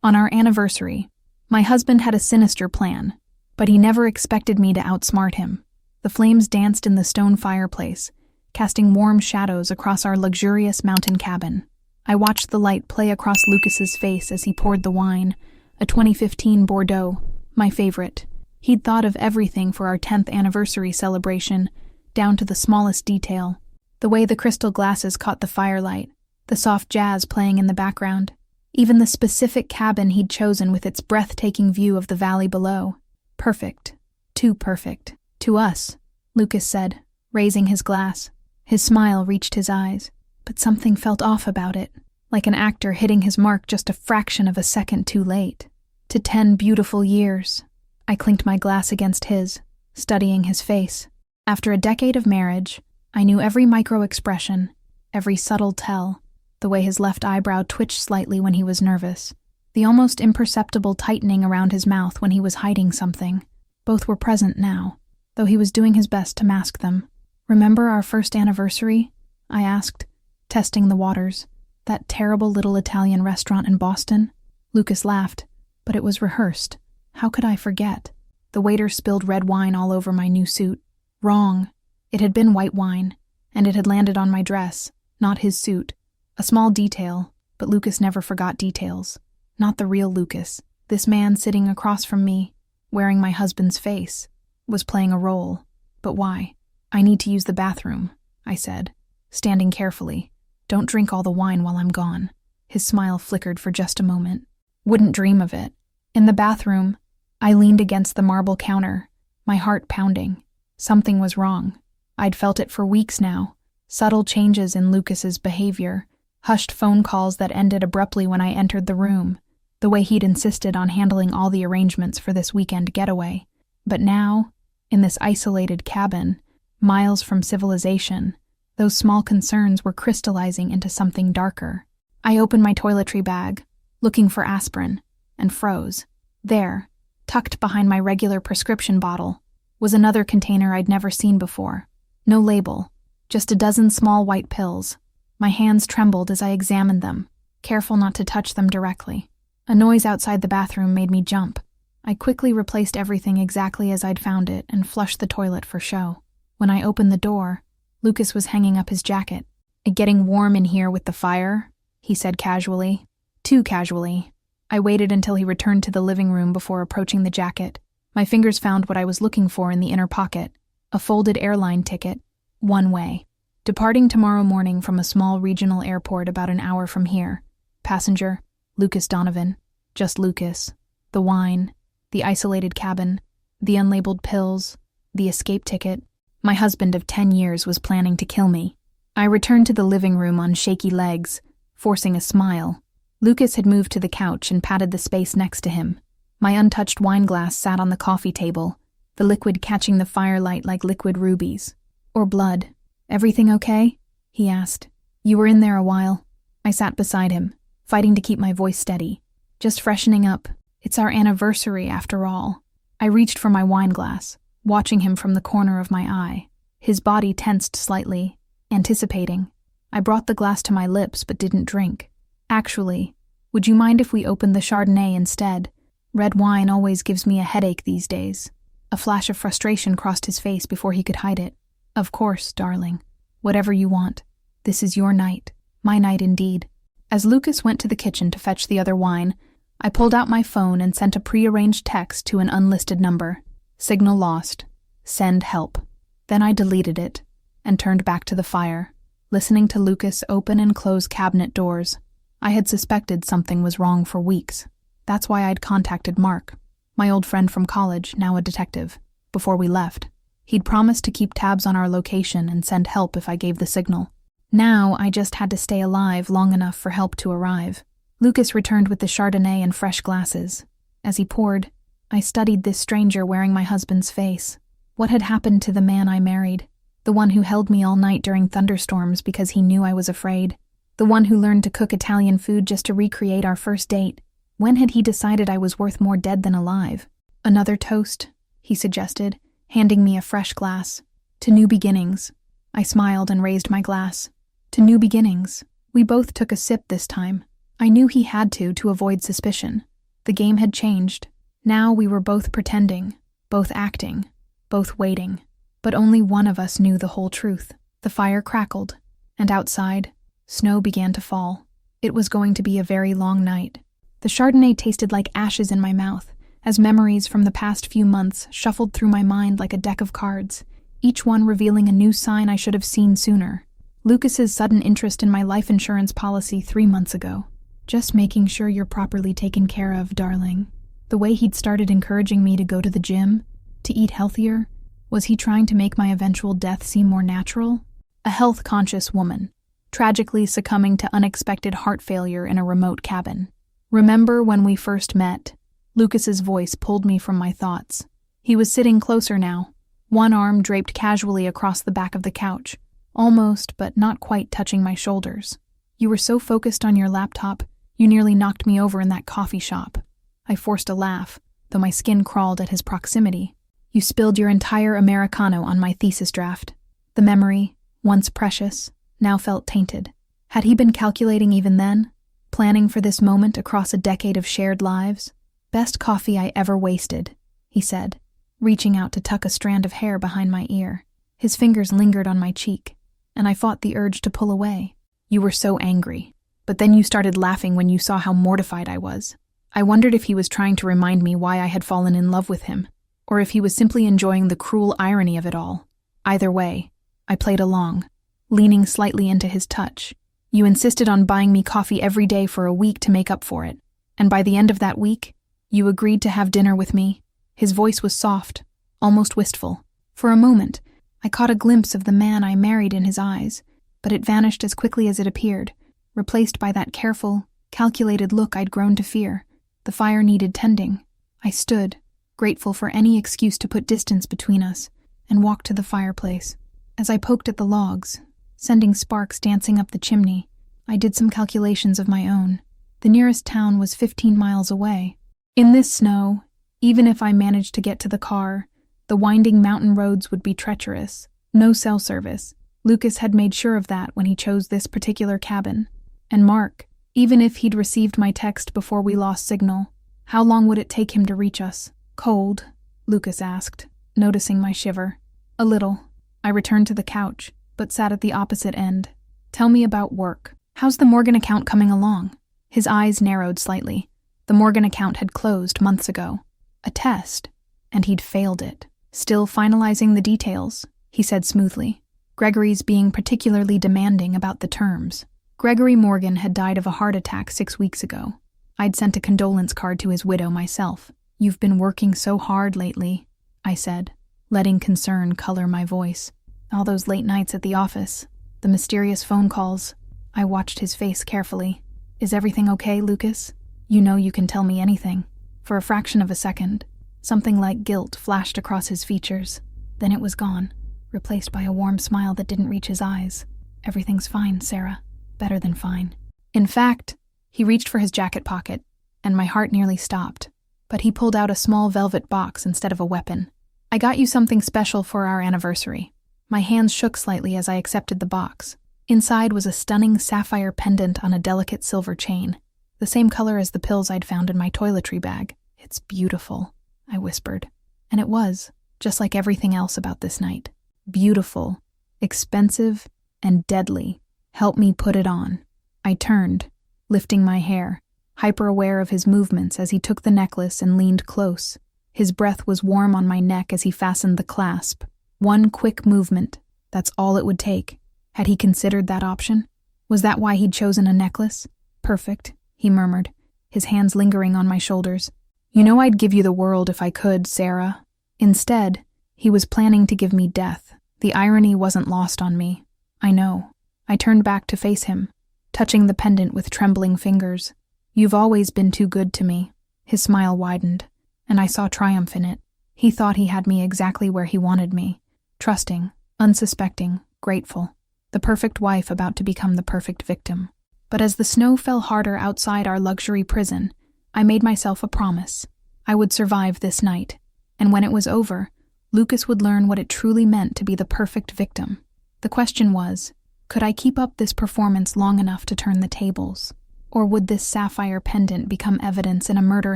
On our anniversary, my husband had a sinister plan, but he never expected me to outsmart him. The flames danced in the stone fireplace, casting warm shadows across our luxurious mountain cabin. I watched the light play across Lucas's face as he poured the wine, a 2015 Bordeaux, my favorite. He'd thought of everything for our 10th anniversary celebration, down to the smallest detail. The way the crystal glasses caught the firelight, the soft jazz playing in the background, even the specific cabin he'd chosen with its breathtaking view of the valley below. Perfect. Too perfect. To us, Lucas said, raising his glass. His smile reached his eyes, but something felt off about it, like an actor hitting his mark just a fraction of a second too late. To 10 beautiful years. I clinked my glass against his, studying his face. After a decade of marriage, I knew every micro-expression, every subtle tell, the way his left eyebrow twitched slightly when he was nervous, the almost imperceptible tightening around his mouth when he was hiding something. Both were present now, though he was doing his best to mask them. "Remember our first anniversary?" I asked, testing the waters. "That terrible little Italian restaurant in Boston?" Lucas laughed, but it was rehearsed. How could I forget? The waiter spilled red wine all over my new suit. Wrong. It had been white wine, and it had landed on my dress, not his suit. A small detail, but Lucas never forgot details. Not the real Lucas. This man sitting across from me, wearing my husband's face, was playing a role. But why? "I need to use the bathroom," I said, standing carefully. "Don't drink all the wine while I'm gone." His smile flickered for just a moment. "Wouldn't dream of it." In the bathroom, I leaned against the marble counter, my heart pounding. Something was wrong. I'd felt it for weeks now. Subtle changes in Lucas's behavior, hushed phone calls that ended abruptly when I entered the room, the way he'd insisted on handling all the arrangements for this weekend getaway. But now, in this isolated cabin, miles from civilization, those small concerns were crystallizing into something darker. I opened my toiletry bag, looking for aspirin, and froze. There, tucked behind my regular prescription bottle, was another container I'd never seen before. No label, just a dozen small white pills. My hands trembled as I examined them, careful not to touch them directly. A noise outside the bathroom made me jump. I quickly replaced everything exactly as I'd found it and flushed the toilet for show. When I opened the door, Lucas was hanging up his jacket. "Getting warm in here with the fire?" he said casually. Too casually. I waited until he returned to the living room before approaching the jacket. My fingers found what I was looking for in the inner pocket, a folded airline ticket, one way. Departing tomorrow morning from a small regional airport about an hour from here. Passenger, Lucas Donovan. Just Lucas. The wine, the isolated cabin, the unlabeled pills, the escape ticket. My husband of 10 years was planning to kill me. I returned to the living room on shaky legs, forcing a smile. Lucas had moved to the couch and patted the space next to him. My untouched wine glass sat on the coffee table, the liquid catching the firelight like liquid rubies. Or blood. "Everything okay?" he asked. "You were in there a while." I sat beside him, fighting to keep my voice steady. "Just freshening up. It's our anniversary, after all." I reached for my wine glass, watching him from the corner of my eye. His body tensed slightly, anticipating. I brought the glass to my lips but didn't drink. "Actually, would you mind if we opened the Chardonnay instead? Red wine always gives me a headache these days." A flash of frustration crossed his face before he could hide it. "Of course, darling. Whatever you want. This is your night. My night indeed." As Lucas went to the kitchen to fetch the other wine, I pulled out my phone and sent a pre-arranged text to an unlisted number. "Signal lost. Send help." Then I deleted it and turned back to the fire, listening to Lucas open and close cabinet doors. I had suspected something was wrong for weeks. That's why I'd contacted Mark, my old friend from college, now a detective, before we left. He'd promised to keep tabs on our location and send help if I gave the signal. Now I just had to stay alive long enough for help to arrive. Lucas returned with the Chardonnay and fresh glasses. As he poured, I studied this stranger wearing my husband's face. What had happened to the man I married? The one who held me all night during thunderstorms because he knew I was afraid? The one who learned to cook Italian food just to recreate our first date? When had he decided I was worth more dead than alive? "Another toast," he suggested, handing me a fresh glass. "To new beginnings." I smiled and raised my glass. "To new beginnings." We both took a sip this time. I knew he had to avoid suspicion. The game had changed. Now we were both pretending, both acting, both waiting. But only one of us knew the whole truth. The fire crackled, and outside, snow began to fall. It was going to be a very long night. The Chardonnay tasted like ashes in my mouth, as memories from the past few months shuffled through my mind like a deck of cards, each one revealing a new sign I should have seen sooner. Lucas's sudden interest in my life insurance policy 3 months ago. Just making sure you're properly taken care of, darling. The way he'd started encouraging me to go to the gym, to eat healthier. Was he trying to make my eventual death seem more natural? A health-conscious woman, tragically succumbing to unexpected heart failure in a remote cabin. Remember when we first met? Lucas's voice pulled me from my thoughts. He was sitting closer now, one arm draped casually across the back of the couch, almost but not quite touching my shoulders. You were so focused on your laptop, you nearly knocked me over in that coffee shop. I forced a laugh, though my skin crawled at his proximity. You spilled your entire Americano on my thesis draft. The memory, once precious, now felt tainted. Had he been calculating even then? Planning for this moment across a decade of shared lives? Best coffee I ever wasted, he said, reaching out to tuck a strand of hair behind my ear. His fingers lingered on my cheek, and I fought the urge to pull away. You were so angry. But then you started laughing when you saw how mortified I was. I wondered if he was trying to remind me why I had fallen in love with him, or if he was simply enjoying the cruel irony of it all. Either way, I played along, leaning slightly into his touch. You insisted on buying me coffee every day for a week to make up for it, and by the end of that week, you agreed to have dinner with me. His voice was soft, almost wistful. For a moment, I caught a glimpse of the man I married in his eyes, but it vanished as quickly as it appeared, replaced by that careful, calculated look I'd grown to fear. The fire needed tending. I stood, grateful for any excuse to put distance between us, and walked to the fireplace. As I poked at the logs, sending sparks dancing up the chimney, I did some calculations of my own. The nearest town was 15 miles away. In this snow, even if I managed to get to the car, the winding mountain roads would be treacherous. No cell service. Lucas had made sure of that when he chose this particular cabin. And Mark, even if he'd received my text before we lost signal, how long would it take him to reach us? Cold? Lucas asked, noticing my shiver. A little. I returned to the couch, but sat at the opposite end. Tell me about work. How's the Morgan account coming along? His eyes narrowed slightly. The Morgan account had closed months ago. A test, and he'd failed it. Still finalizing the details, he said smoothly. Gregory's being particularly demanding about the terms. Gregory Morgan had died of a heart attack 6 weeks ago. I'd sent a condolence card to his widow myself. You've been working so hard lately, I said, letting concern color my voice. All those late nights at the office, the mysterious phone calls. I watched his face carefully. Is everything okay, Lucas? You know you can tell me anything. For a fraction of a second, something like guilt flashed across his features. Then it was gone, replaced by a warm smile that didn't reach his eyes. Everything's fine, Sarah. Better than fine. In fact, he reached for his jacket pocket, and my heart nearly stopped. But he pulled out a small velvet box instead of a weapon. I got you something special for our anniversary. My hands shook slightly as I accepted the box. Inside was a stunning sapphire pendant on a delicate silver chain, the same color as the pills I'd found in my toiletry bag. It's beautiful, I whispered. And it was, just like everything else about this night. Beautiful, expensive, and deadly. Help me put it on. I turned, lifting my hair, hyper-aware of his movements as he took the necklace and leaned close. His breath was warm on my neck as he fastened the clasp. One quick movement, that's all it would take. Had he considered that option? Was that why he'd chosen a necklace? Perfect, he murmured, his hands lingering on my shoulders. You know I'd give you the world if I could, Sarah. Instead, he was planning to give me death. The irony wasn't lost on me. I know. I turned back to face him, touching the pendant with trembling fingers. You've always been too good to me. His smile widened, and I saw triumph in it. He thought he had me exactly where he wanted me. Trusting, unsuspecting, grateful. The perfect wife about to become the perfect victim. But as the snow fell harder outside our luxury prison, I made myself a promise. I would survive this night, and when it was over, Lucas would learn what it truly meant to be the perfect victim. The question was, could I keep up this performance long enough to turn the tables? Or would this sapphire pendant become evidence in a murder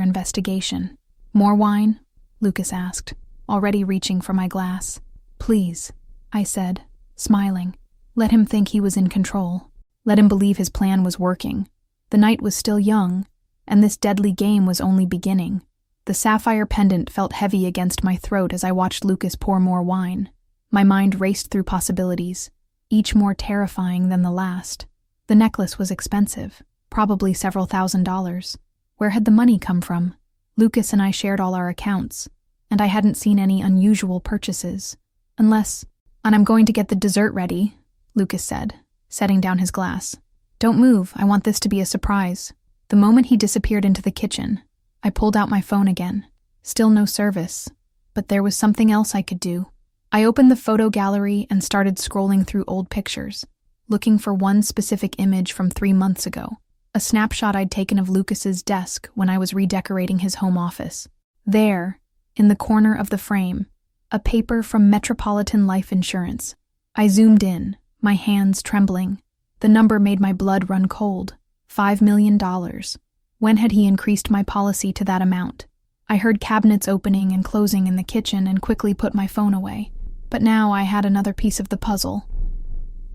investigation? More wine? Lucas asked, already reaching for my glass. Please, I said, smiling. Let him think he was in control. Let him believe his plan was working. The night was still young, and this deadly game was only beginning. The sapphire pendant felt heavy against my throat as I watched Lucas pour more wine. My mind raced through possibilities, each more terrifying than the last. The necklace was expensive, probably several $1,000s. Where had the money come from? Lucas and I shared all our accounts, and I hadn't seen any unusual purchases. Unless, and I'm going to get the dessert ready, Lucas said, setting down his glass. Don't move, I want this to be a surprise. The moment he disappeared into the kitchen, I pulled out my phone again. Still no service, but there was something else I could do. I opened the photo gallery and started scrolling through old pictures, looking for one specific image from 3 months ago, a snapshot I'd taken of Lucas's desk when I was redecorating his home office. There, in the corner of the frame, a paper from Metropolitan Life Insurance. I zoomed in, my hands trembling. The number made my blood run cold. $5 million. When had he increased my policy to that amount? I heard cabinets opening and closing in the kitchen and quickly put my phone away. But now I had another piece of the puzzle.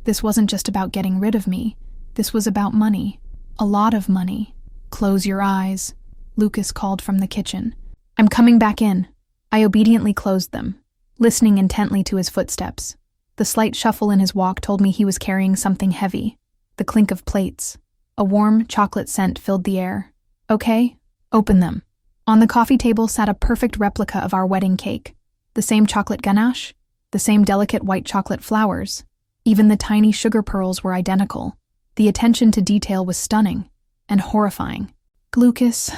This wasn't just about getting rid of me. This was about money. A lot of money. Close your eyes, Lucas called from the kitchen. I'm coming back in. I obediently closed them, listening intently to his footsteps. The slight shuffle in his walk told me he was carrying something heavy. The clink of plates. A warm chocolate scent filled the air. Okay, open them. On the coffee table sat a perfect replica of our wedding cake. The same chocolate ganache, the same delicate white chocolate flowers. Even the tiny sugar pearls were identical. The attention to detail was stunning and horrifying. Lucas,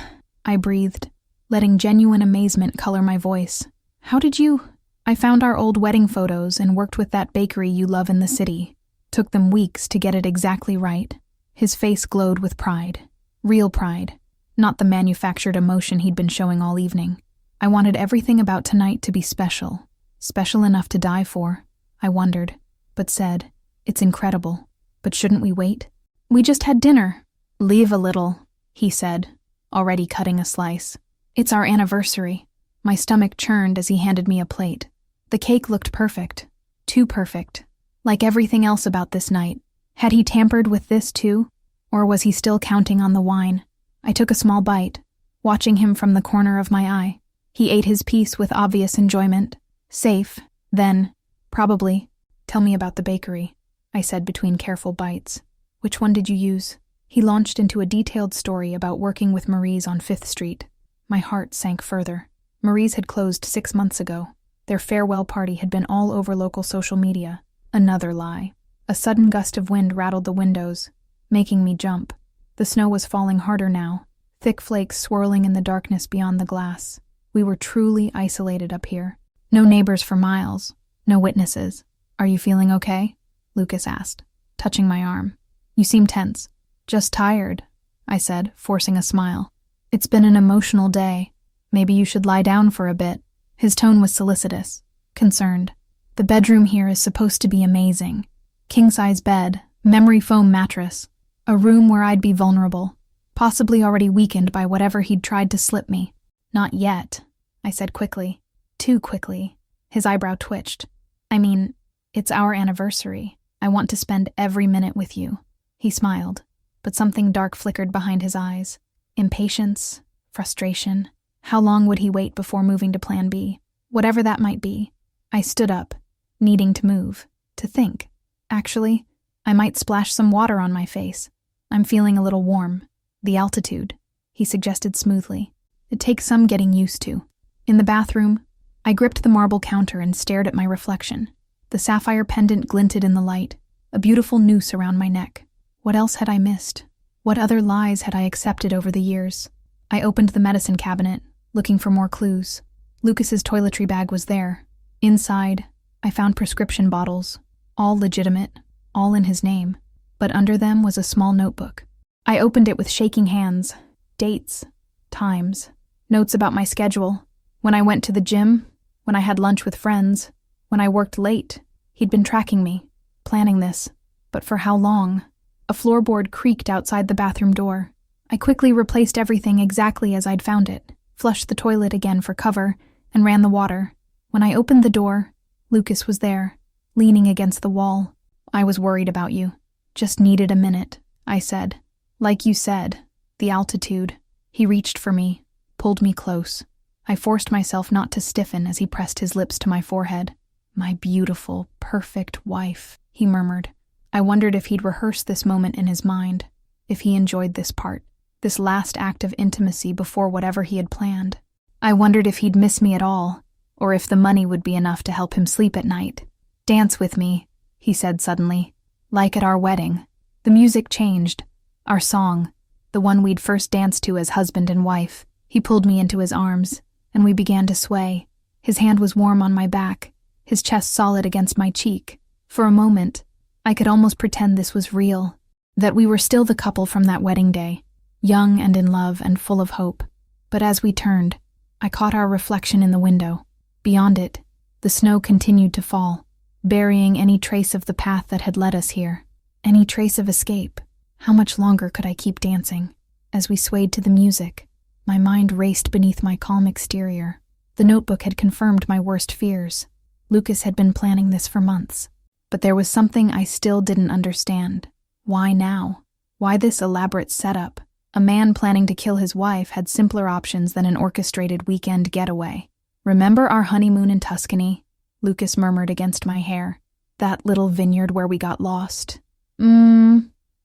I breathed, letting genuine amazement color my voice. How did you? I found our old wedding photos and worked with that bakery you love in the city. Took them weeks to get it exactly right. His face glowed with pride. Real pride. Not the manufactured emotion he'd been showing all evening. I wanted everything about tonight to be special. Special enough to die for, I wondered, but said, it's incredible. But shouldn't we wait? We just had dinner. Leave a little, he said, already cutting a slice. It's our anniversary. My stomach churned as he handed me a plate. The cake looked perfect. Too perfect. Like everything else about this night. Had he tampered with this too? Or was he still counting on the wine? I took a small bite, watching him from the corner of my eye. He ate his piece with obvious enjoyment. Safe, then, probably. Tell me about the bakery, I said between careful bites. Which one did you use? He launched into a detailed story about working with Marie's on 5th Street. My heart sank further. Marie's had closed 6 months ago. Their farewell party had been all over local social media. Another lie. A sudden gust of wind rattled the windows, making me jump. The snow was falling harder now, thick flakes swirling in the darkness beyond the glass. We were truly isolated up here. No neighbors for miles. No witnesses. Are you feeling okay? Lucas asked, touching my arm. You seem tense. Just tired, I said, forcing a smile. It's been an emotional day. Maybe you should lie down for a bit. His tone was solicitous, concerned. The bedroom here is supposed to be amazing. King-size bed, memory foam mattress. A room where I'd be vulnerable, possibly already weakened by whatever he'd tried to slip me. Not yet, I said quickly. Too quickly. His eyebrow twitched. I mean, it's our anniversary. I want to spend every minute with you. He smiled, but something dark flickered behind his eyes. Impatience, frustration. How long would he wait before moving to plan B? Whatever that might be. I stood up, needing to move, to think. Actually, I might splash some water on my face. I'm feeling a little warm. The altitude, he suggested smoothly. It takes some getting used to. In the bathroom, I gripped the marble counter and stared at my reflection. The sapphire pendant glinted in the light, a beautiful noose around my neck. What else had I missed? What other lies had I accepted over the years? I opened the medicine cabinet, looking for more clues. Lucas's toiletry bag was there. Inside, I found prescription bottles, all legitimate, all in his name. But under them was a small notebook. I opened it with shaking hands. Dates, times, notes about my schedule. When I went to the gym, when I had lunch with friends, when I worked late. He'd been tracking me, planning this. But for how long? A floorboard creaked outside the bathroom door. I quickly replaced everything exactly as I'd found it, flushed the toilet again for cover, and ran the water. When I opened the door, Lucas was there, leaning against the wall. "I was worried about you. Just needed a minute," I said. "Like you said, the altitude." He reached for me, pulled me close. I forced myself not to stiffen as he pressed his lips to my forehead. "My beautiful, perfect wife," he murmured. I wondered if he'd rehearsed this moment in his mind, if he enjoyed this part, this last act of intimacy before whatever he had planned. I wondered if he'd miss me at all, or if the money would be enough to help him sleep at night. "Dance with me," he said suddenly. "Like at our wedding." The music changed. Our song, the one we'd first danced to as husband and wife. He pulled me into his arms, and we began to sway. His hand was warm on my back, his chest solid against my cheek. For a moment, I could almost pretend this was real, that we were still the couple from that wedding day, young and in love and full of hope. But as we turned, I caught our reflection in the window. Beyond it, the snow continued to fall, burying any trace of the path that had led us here, any trace of escape. How much longer could I keep dancing? As we swayed to the music, my mind raced beneath my calm exterior. The notebook had confirmed my worst fears. Lucas had been planning this for months. But there was something I still didn't understand. Why now? Why this elaborate setup? A man planning to kill his wife had simpler options than an orchestrated weekend getaway. "Remember our honeymoon in Tuscany?" Lucas murmured against my hair. "That little vineyard where we got lost?"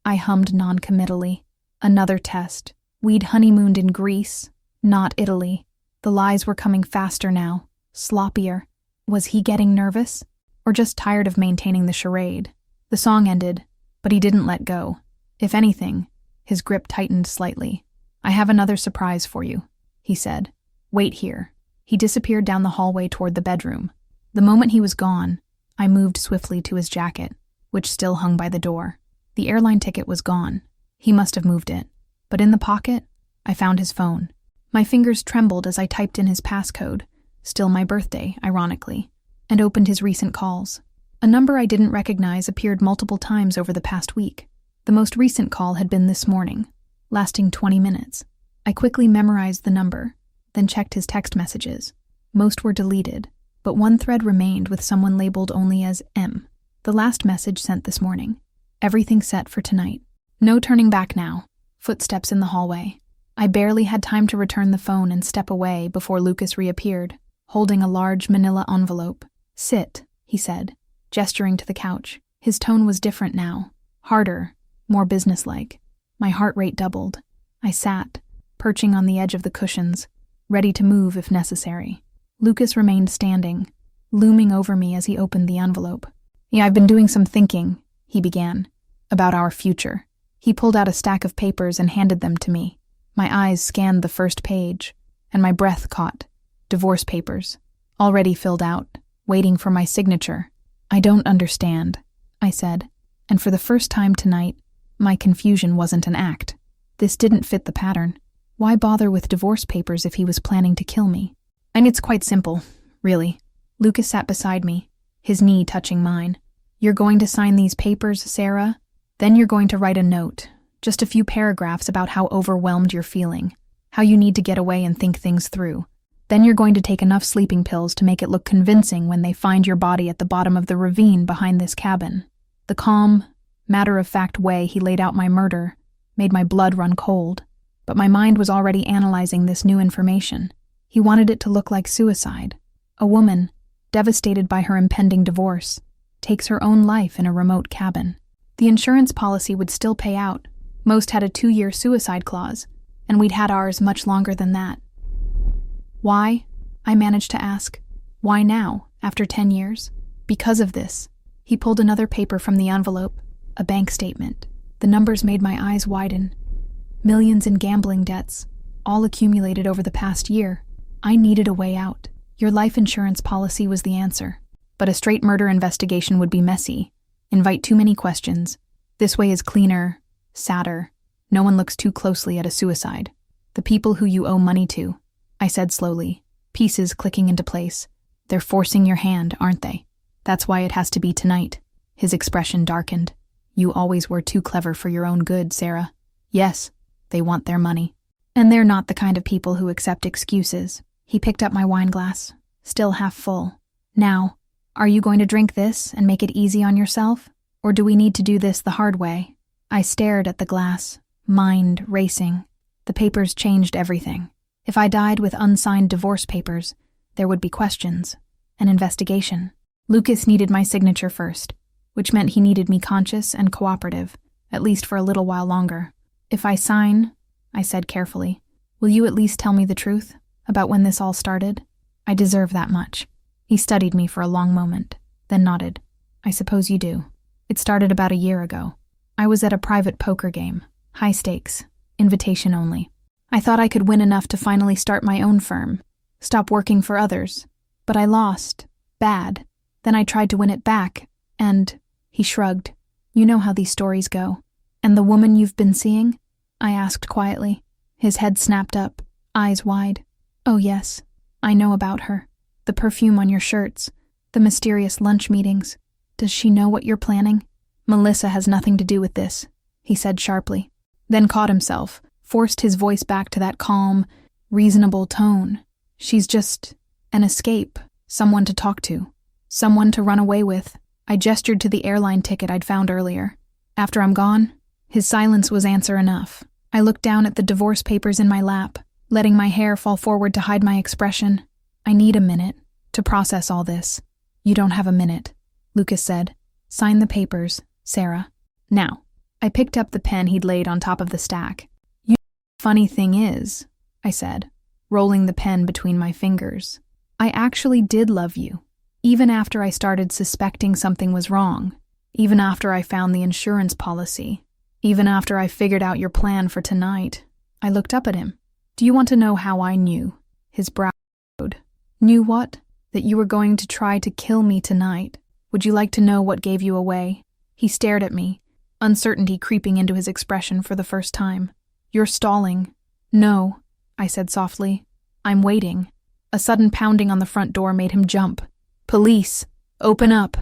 I hummed noncommittally. Another test. We'd honeymooned in Greece, not Italy. The lies were coming faster now, sloppier. Was he getting nervous? Or just tired of maintaining the charade? The song ended, but he didn't let go. If anything, his grip tightened slightly. "I have another surprise for you," he said. "Wait here." He disappeared down the hallway toward the bedroom. The moment he was gone, I moved swiftly to his jacket, which still hung by the door. The airline ticket was gone. He must have moved it. But in the pocket, I found his phone. My fingers trembled as I typed in his passcode, still my birthday, ironically, and opened his recent calls. A number I didn't recognize appeared multiple times over the past week. The most recent call had been this morning, lasting 20 minutes. I quickly memorized the number, then checked his text messages. Most were deleted, but one thread remained with someone labeled only as M. The last message sent this morning. Everything set for tonight. No turning back now. Footsteps in the hallway. I barely had time to return the phone and step away before Lucas reappeared, holding a large manila envelope. "Sit," he said, gesturing to the couch. His tone was different now, harder, more businesslike. My heart rate doubled. I sat, perching on the edge of the cushions, ready to move if necessary. Lucas remained standing, looming over me as he opened the envelope. "Yeah, I've been doing some thinking," he began, "about our future." He pulled out a stack of papers and handed them to me. My eyes scanned the first page, and my breath caught. Divorce papers, already filled out, waiting for my signature. "I don't understand," I said, and for the first time tonight, my confusion wasn't an act. This didn't fit the pattern. Why bother with divorce papers if he was planning to kill me? "And it's quite simple, really." Lucas sat beside me, his knee touching mine. "You're going to sign these papers, Sarah? Then you're going to write a note, just a few paragraphs about how overwhelmed you're feeling, how you need to get away and think things through. Then you're going to take enough sleeping pills to make it look convincing when they find your body at the bottom of the ravine behind this cabin." The calm, matter-of-fact way he laid out my murder made my blood run cold, but my mind was already analyzing this new information. He wanted it to look like suicide. A woman, devastated by her impending divorce, takes her own life in a remote cabin. The insurance policy would still pay out. Most had a 2-year suicide clause, and we'd had ours much longer than that. "Why?" I managed to ask. "Why now, after 10 years?" "Because of this." He pulled another paper from the envelope, a bank statement. The numbers made my eyes widen. Millions in gambling debts, all accumulated over the past year. I needed a way out. Your life insurance policy was the answer. But a straight murder investigation would be messy, invite too many questions. This way is cleaner, sadder. No one looks too closely at a suicide. "The people who you owe money to," I said slowly, pieces clicking into place. "They're forcing your hand, aren't they? That's why it has to be tonight." His expression darkened. "You always were too clever for your own good, Sarah." "Yes, They want their money. And they're not the kind of people who accept excuses. He picked up my wine glass, still half full. Now, are you going to drink this and make it easy on yourself? Or do we need to do this the hard way? I stared at the glass, mind racing. The papers changed everything. If I died with unsigned divorce papers, there would be questions, an investigation. Lucas needed my signature first, which meant he needed me conscious and cooperative, at least for a little while longer. If I sign, I said carefully, will you at least tell me the truth about when this all started? I deserve that much. He studied me for a long moment, then nodded. I suppose you do. It started about a year ago. I was at a private poker game, high stakes, invitation only. I thought I could win enough to finally start my own firm, stop working for others. But I lost. Bad. Then I tried to win it back, and he shrugged. You know how these stories go. And the woman you've been seeing? I asked quietly. His head snapped up, eyes wide. Oh yes, I know about her. The perfume on your shirts, the mysterious lunch meetings. Does she know what you're planning? Melissa has nothing to do with this, he said sharply. Then caught himself, forced his voice back to that calm, reasonable tone. She's just an escape, someone to talk to, someone to run away with. I gestured to the airline ticket I'd found earlier. After I'm gone, his silence was answer enough. I looked down at the divorce papers in my lap, letting my hair fall forward to hide my expression. I need a minute to process all this. You don't have a minute, Lucas said. Sign the papers, Sarah. Now. I picked up the pen he'd laid on top of the stack. Funny thing is, I said, rolling the pen between my fingers, I actually did love you, even after I started suspecting something was wrong, even after I found the insurance policy, even after I figured out your plan for tonight. I looked up at him. Do you want to know how I knew? His brow furrowed. Knew what? That you were going to try to kill me tonight. Would you like to know what gave you away? He stared at me, uncertainty creeping into his expression for the first time. You're stalling. No, I said softly. I'm waiting. A sudden pounding on the front door made him jump. Police! Open up!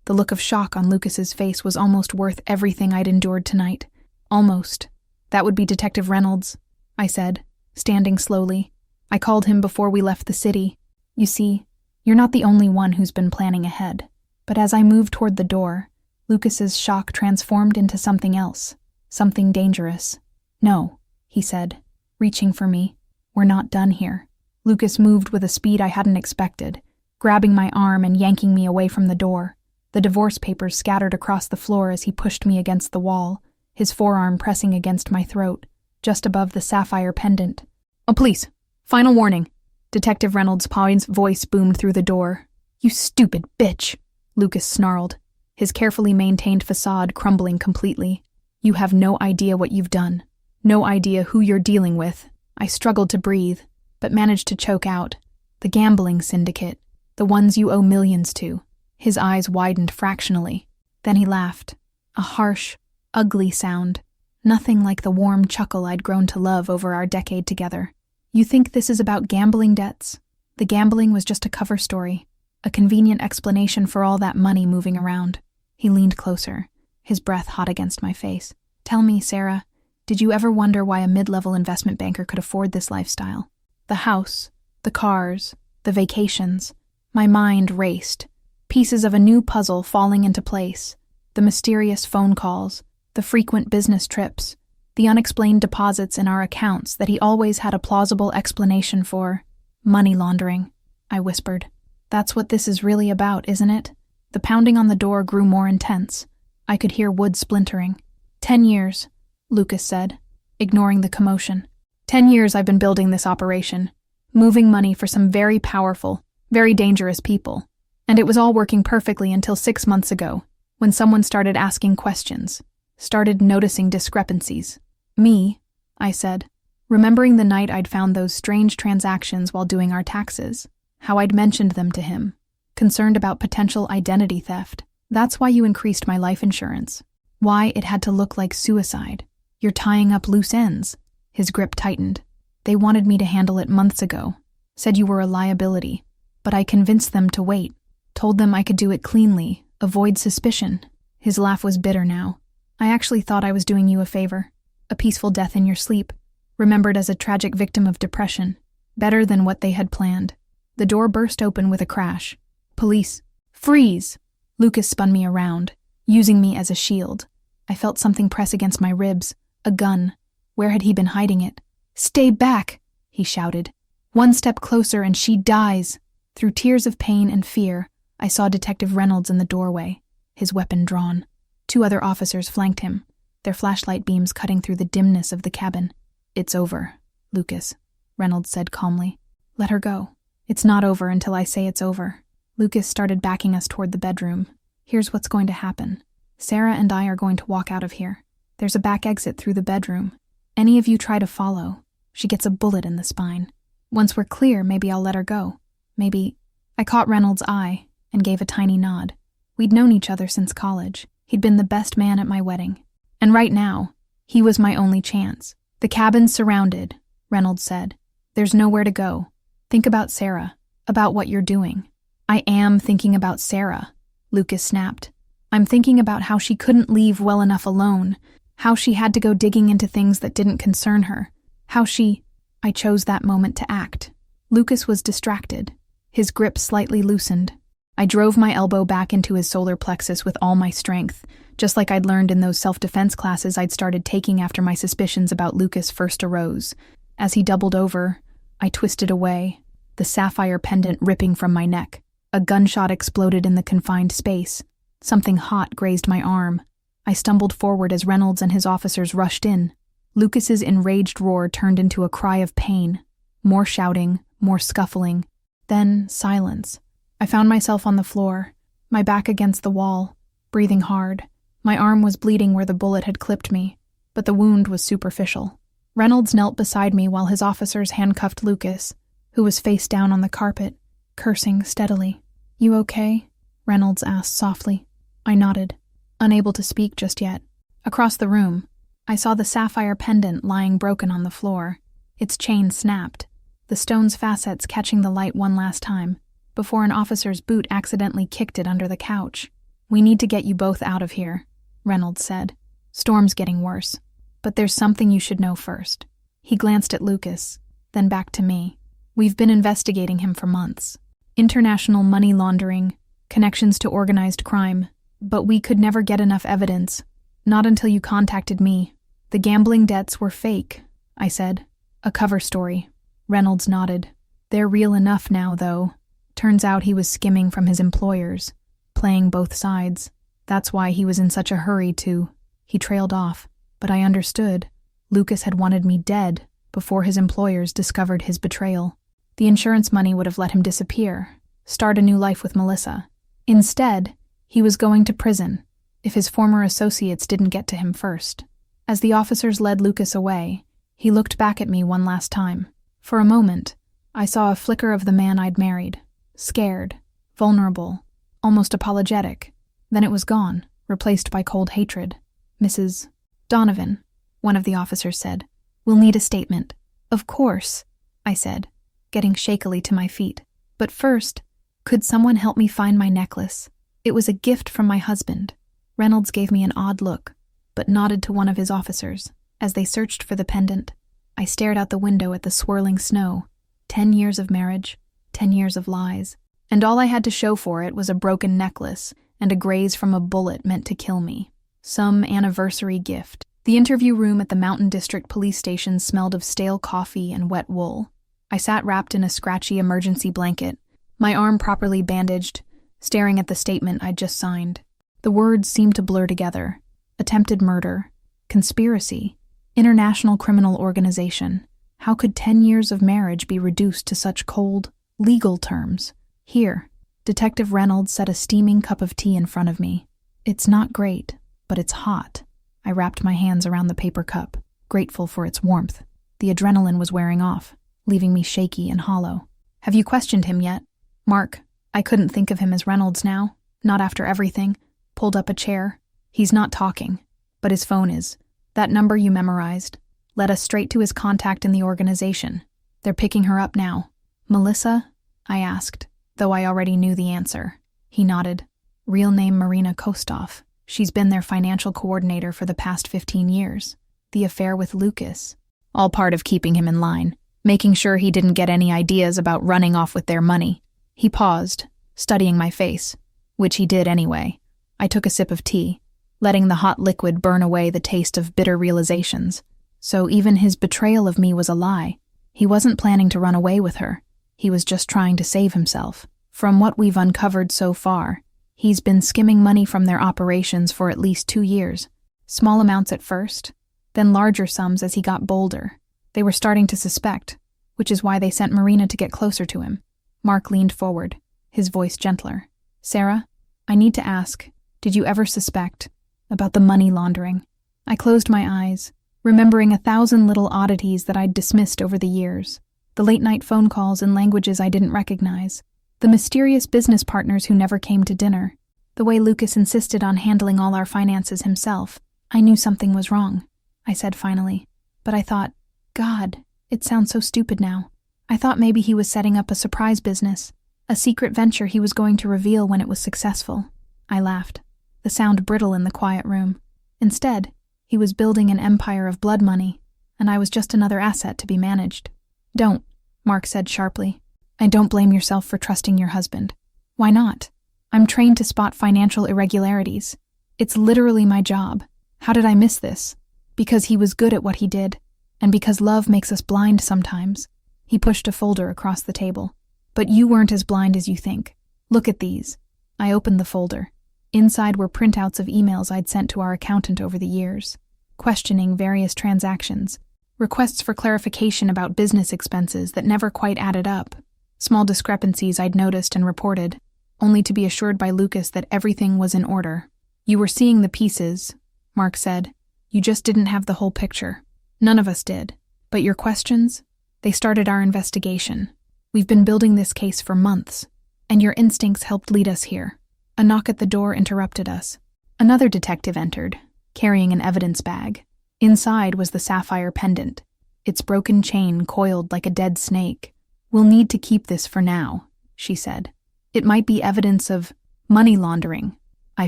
The look of shock on Lucas's face was almost worth everything I'd endured tonight. Almost. That would be Detective Reynolds, I said, standing slowly. I called him before we left the city. You see, you're not the only one who's been planning ahead. But as I moved toward the door, Lucas's shock transformed into something else, something dangerous. No, he said, reaching for me. We're not done here. Lucas moved with a speed I hadn't expected, grabbing my arm and yanking me away from the door. The divorce papers scattered across the floor as he pushed me against the wall, his forearm pressing against my throat, just above the sapphire pendant. Oh, please. Final warning. Detective Reynolds' voice boomed through the door. You stupid bitch, Lucas snarled, his carefully maintained facade crumbling completely. You have no idea what you've done. No idea who you're dealing with. I struggled to breathe, but managed to choke out. The gambling syndicate. The ones you owe millions to. His eyes widened fractionally. Then he laughed. A harsh, ugly sound. Nothing like the warm chuckle I'd grown to love over our decade together. You think this is about gambling debts? The gambling was just a cover story. A convenient explanation for all that money moving around. He leaned closer, his breath hot against my face. Tell me, Sarah, did you ever wonder why a mid-level investment banker could afford this lifestyle? The house, the cars, the vacations. My mind raced. Pieces of a new puzzle falling into place. The mysterious phone calls, the frequent business trips, the unexplained deposits in our accounts that he always had a plausible explanation for. Money laundering, I whispered. That's what this is really about, isn't it? The pounding on the door grew more intense. I could hear wood splintering. 10 years, Lucas said, ignoring the commotion. 10 years I've been building this operation, moving money for some very powerful, very dangerous people. And it was all working perfectly until 6 months ago, when someone started asking questions, started noticing discrepancies. Me, I said, remembering the night I'd found those strange transactions while doing our taxes, how I'd mentioned them to him, concerned about potential identity theft. That's why you increased my life insurance. Why it had to look like suicide. You're tying up loose ends. His grip tightened. They wanted me to handle it months ago. Said you were a liability. But I convinced them to wait. Told them I could do it cleanly, avoid suspicion. His laugh was bitter now. I actually thought I was doing you a favor. A peaceful death in your sleep. remembered as a tragic victim of depression, better than what they had planned. The door burst open with a crash. Police. Freeze! Lucas spun me around, using me as a shield. I felt something press against my ribs. A gun. Where had he been hiding it? Stay back, he shouted. One step closer and she dies. Through tears of pain and fear, I saw Detective Reynolds in the doorway, his weapon drawn. 2 other officers flanked him, their flashlight beams cutting through the dimness of the cabin. It's over, Lucas, Reynolds said calmly. Let her go. It's not over until I say it's over. Lucas started backing us toward the bedroom. Here's what's going to happen. Sarah and I are going to walk out of here. There's a back exit through the bedroom. Any of you try to follow, she gets a bullet in the spine. Once we're clear, maybe I'll let her go. Maybe... I caught Reynolds' eye and gave a tiny nod. We'd known each other since college. He'd been the best man at my wedding. And right now, he was my only chance. The cabin's surrounded, Reynolds said. There's nowhere to go. Think about Sarah, about what you're doing. I am thinking about Sarah, Lucas snapped. I'm thinking about how she couldn't leave well enough alone, how she had to go digging into things that didn't concern her, how she... I chose that moment to act. Lucas was distracted. His grip slightly loosened. I drove my elbow back into his solar plexus with all my strength, just like I'd learned in those self-defense classes I'd started taking after my suspicions about Lucas first arose. As he doubled over, I twisted away, the sapphire pendant ripping from my neck. A gunshot exploded in the confined space. Something hot grazed my arm. I stumbled forward as Reynolds and his officers rushed in. Lucas's enraged roar turned into a cry of pain. More shouting, more scuffling. Then silence. I found myself on the floor, my back against the wall, breathing hard. My arm was bleeding where the bullet had clipped me, but the wound was superficial. Reynolds knelt beside me while his officers handcuffed Lucas, who was face down on the carpet, cursing steadily. You okay? Reynolds asked softly. I nodded, unable to speak just yet. Across the room, I saw the sapphire pendant lying broken on the floor. Its chain snapped, the stone's facets catching the light one last time, before an officer's boot accidentally kicked it under the couch. We need to get you both out of here, Reynolds said. Storm's getting worse, but there's something you should know first. He glanced at Lucas, then back to me. We've been investigating him for months. International money laundering, connections to organized crime, but we could never get enough evidence. Not until you contacted me. The gambling debts were fake, I said. A cover story. Reynolds nodded. They're real enough now, though. Turns out he was skimming from his employers, playing both sides. That's why he was in such a hurry to... He trailed off, but I understood. Lucas had wanted me dead before his employers discovered his betrayal. The insurance money would have let him disappear, start a new life with Melissa. Instead, he was going to prison if his former associates didn't get to him first. As the officers led Lucas away, he looked back at me one last time. For a moment, I saw a flicker of the man I'd married. Scared, vulnerable, almost apologetic. Then it was gone, replaced by cold hatred. Mrs. Donovan, one of the officers said, we'll need a statement. Of course, I said, getting shakily to my feet. But first, could someone help me find my necklace? It was a gift from my husband. Reynolds gave me an odd look, but nodded to one of his officers. As they searched for the pendant, I stared out the window at the swirling snow. 10 years of marriage, 10 years of lies. And all I had to show for it was a broken necklace and a graze from a bullet meant to kill me. Some anniversary gift. The interview room at the Mountain District Police Station smelled of stale coffee and wet wool. I sat wrapped in a scratchy emergency blanket, my arm properly bandaged, staring at the statement I'd just signed. The words seemed to blur together. Attempted murder, conspiracy, international criminal organization. How could 10 years of marriage be reduced to such cold, legal terms? Here, Detective Reynolds set a steaming cup of tea in front of me. It's not great, but it's hot. I wrapped my hands around the paper cup, grateful for its warmth. The adrenaline was wearing off, leaving me shaky and hollow. Have you questioned him yet? Mark, I couldn't think of him as Reynolds now, not after everything. Pulled up a chair. He's not talking, but his phone is. That number you memorized led us straight to his contact in the organization. They're picking her up now. Melissa? I asked, though I already knew the answer. He nodded. Real name Marina Kostov. She's been their financial coordinator for the past 15 years. The affair with Lucas. all part of keeping him in line, making sure he didn't get any ideas about running off with their money. He paused, studying my face, which he did anyway. I took a sip of tea, letting the hot liquid burn away the taste of bitter realizations. So even his betrayal of me was a lie. He wasn't planning to run away with her. He was just trying to save himself. From what we've uncovered so far, he's been skimming money from their operations for at least 2 years. Small amounts at first, then larger sums as he got bolder. They were starting to suspect, which is why they sent Marina to get closer to him. Mark leaned forward, his voice gentler. Sarah, I need to ask, did you ever suspect about the money laundering? I closed my eyes, remembering 1,000 little oddities that I'd dismissed over the years. The late-night phone calls in languages I didn't recognize. The mysterious business partners who never came to dinner. The way Lucas insisted on handling all our finances himself. I knew something was wrong, I said finally. But I thought, God, it sounds so stupid now. I thought maybe he was setting up a surprise business, a secret venture he was going to reveal when it was successful. I laughed, the sound brittle in the quiet room. Instead, he was building an empire of blood money, and I was just another asset to be managed. Don't, Mark said sharply. And don't blame yourself for trusting your husband. Why not? I'm trained to spot financial irregularities. It's literally my job. How did I miss this? Because he was good at what he did, and because love makes us blind sometimes. He pushed a folder across the table. But you weren't as blind as you think. Look at these. I opened the folder. Inside were printouts of emails I'd sent to our accountant over the years, questioning various transactions, requests for clarification about business expenses that never quite added up, small discrepancies I'd noticed and reported, only to be assured by Lucas that everything was in order. You were seeing the pieces, Mark said. You just didn't have the whole picture. None of us did. But your questions? They started our investigation. We've been building this case for months, and your instincts helped lead us here. A knock at the door interrupted us. Another detective entered, carrying an evidence bag. Inside was the sapphire pendant, its broken chain coiled like a dead snake. We'll need to keep this for now, she said. It might be evidence of money laundering, I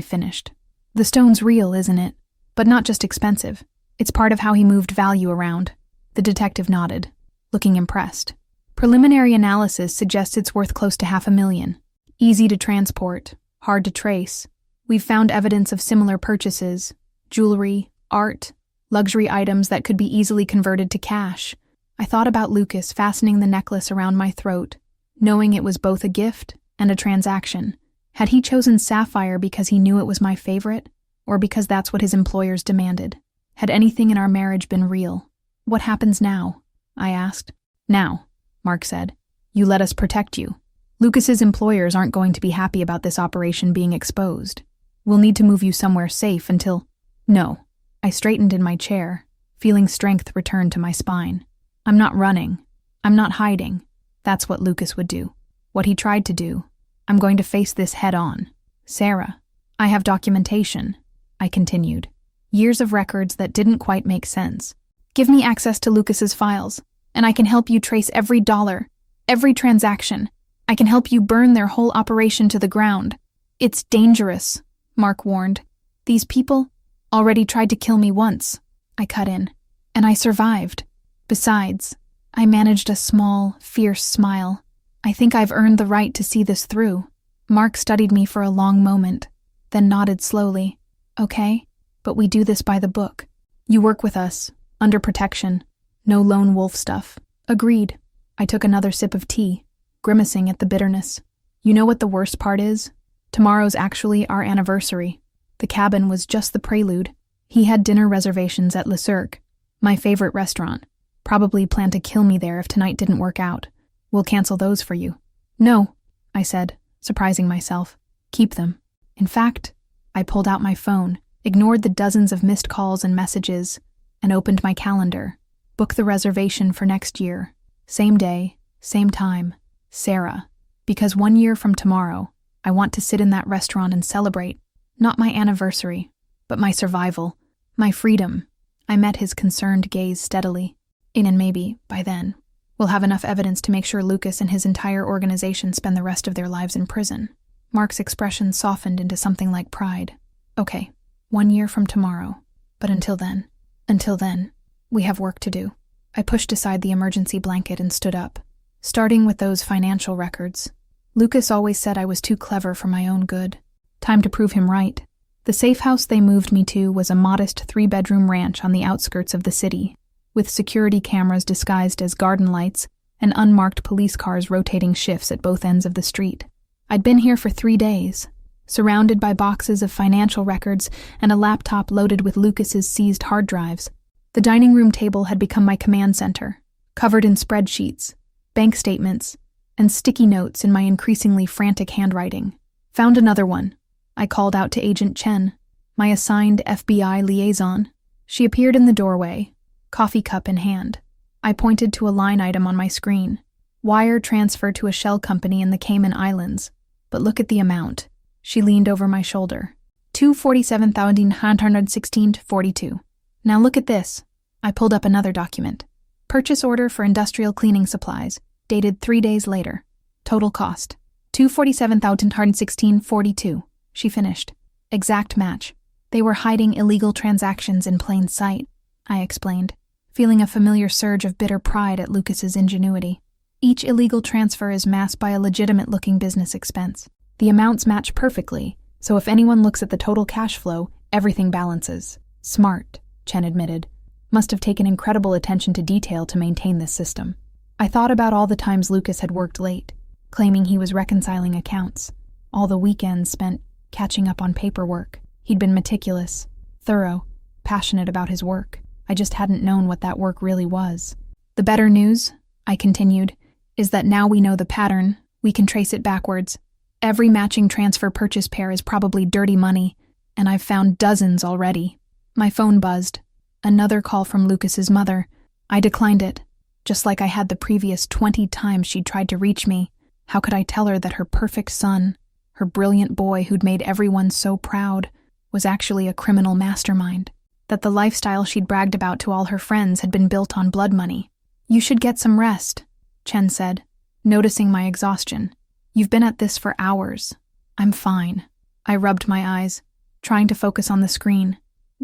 finished. The stone's real, isn't it? But not just expensive. It's part of how he moved value around. The detective nodded, looking impressed. Preliminary analysis suggests it's worth close to $500,000. Easy to transport, hard to trace. We've found evidence of similar purchases, jewelry, art, luxury items that could be easily converted to cash. I thought about Lucas fastening the necklace around my throat, knowing it was both a gift and a transaction. Had he chosen sapphire because he knew it was my favorite, or because that's what his employers demanded? Had anything in our marriage been real? What happens now? I asked. Now, Mark said. You let us protect you. Lucas's employers aren't going to be happy about this operation being exposed. We'll need to move you somewhere safe until... No. I straightened in my chair, feeling strength return to my spine. I'm not running. I'm not hiding. That's what Lucas would do. What he tried to do. I'm going to face this head on. Sarah, I have documentation, I continued. Years of records that didn't quite make sense. Give me access to Lucas's files, and I can help you trace every dollar, every transaction. I can help you burn their whole operation to the ground. It's dangerous, Mark warned. These people already tried to kill me once, I cut in, and I survived. Besides, I managed a small, fierce smile. I think I've earned the right to see this through. Mark studied me for a long moment, then nodded slowly. Okay, but we do this by the book. You work with us, under protection. No lone wolf stuff. Agreed. I took another sip of tea, grimacing at the bitterness. You know what the worst part is? Tomorrow's actually our anniversary. The cabin was just the prelude. He had dinner reservations at Le Cirque, my favorite restaurant. Probably planned to kill me there if tonight didn't work out. We'll cancel those for you. No, I said, surprising myself. Keep them. In fact, I pulled out my phone, ignored the dozens of missed calls and messages, and opened my calendar. Book the reservation for next year. Same day, same time. Sarah. Because 1 year from tomorrow, I want to sit in that restaurant and celebrate. Not my anniversary, but my survival. My freedom. I met his concerned gaze steadily. And maybe, by then, we'll have enough evidence to make sure Lucas and his entire organization spend the rest of their lives in prison. Mark's expression softened into something like pride. Okay, 1 year from tomorrow. But until then, we have work to do. I pushed aside the emergency blanket and stood up, starting with those financial records. Lucas always said I was too clever for my own good. Time to prove him right. The safe house they moved me to was a modest 3-bedroom ranch on the outskirts of the city, with security cameras disguised as garden lights and unmarked police cars rotating shifts at both ends of the street. I'd been here for 3 days, surrounded by boxes of financial records and a laptop loaded with Lucas's seized hard drives. The dining room table had become my command center, covered in spreadsheets, bank statements, and sticky notes in my increasingly frantic handwriting. Found another one. I called out to Agent Chen, my assigned FBI liaison. She appeared in the doorway, coffee cup in hand. I pointed to a line item on my screen. Wire transfer to a shell company in the Cayman Islands. But look at the amount. She leaned over my shoulder. $247,916.42. Now look at this. I pulled up another document. Purchase order for industrial cleaning supplies, dated 3 days later. Total cost, $247,916.42. She finished. Exact match. They were hiding illegal transactions in plain sight, I explained, feeling a familiar surge of bitter pride at Lucas's ingenuity. Each illegal transfer is masked by a legitimate-looking business expense. The amounts match perfectly, so if anyone looks at the total cash flow, everything balances. Smart, Chen admitted. Must have taken incredible attention to detail to maintain this system. I thought about all the times Lucas had worked late, claiming he was reconciling accounts. All the weekends spent catching up on paperwork. He'd been meticulous, thorough, passionate about his work. I just hadn't known what that work really was. The better news, I continued, is that now we know the pattern, we can trace it backwards. Every matching transfer purchase pair is probably dirty money, and I've found dozens already. My phone buzzed. Another call from Lucas's mother. I declined it, just like I had the previous 20 times she'd tried to reach me. How could I tell her that her perfect son, her brilliant boy who'd made everyone so proud, was actually a criminal mastermind? That the lifestyle she'd bragged about to all her friends had been built on blood money. You should get some rest, Chen said, noticing my exhaustion. You've been at this for hours. I'm fine. I rubbed my eyes, trying to focus on the screen.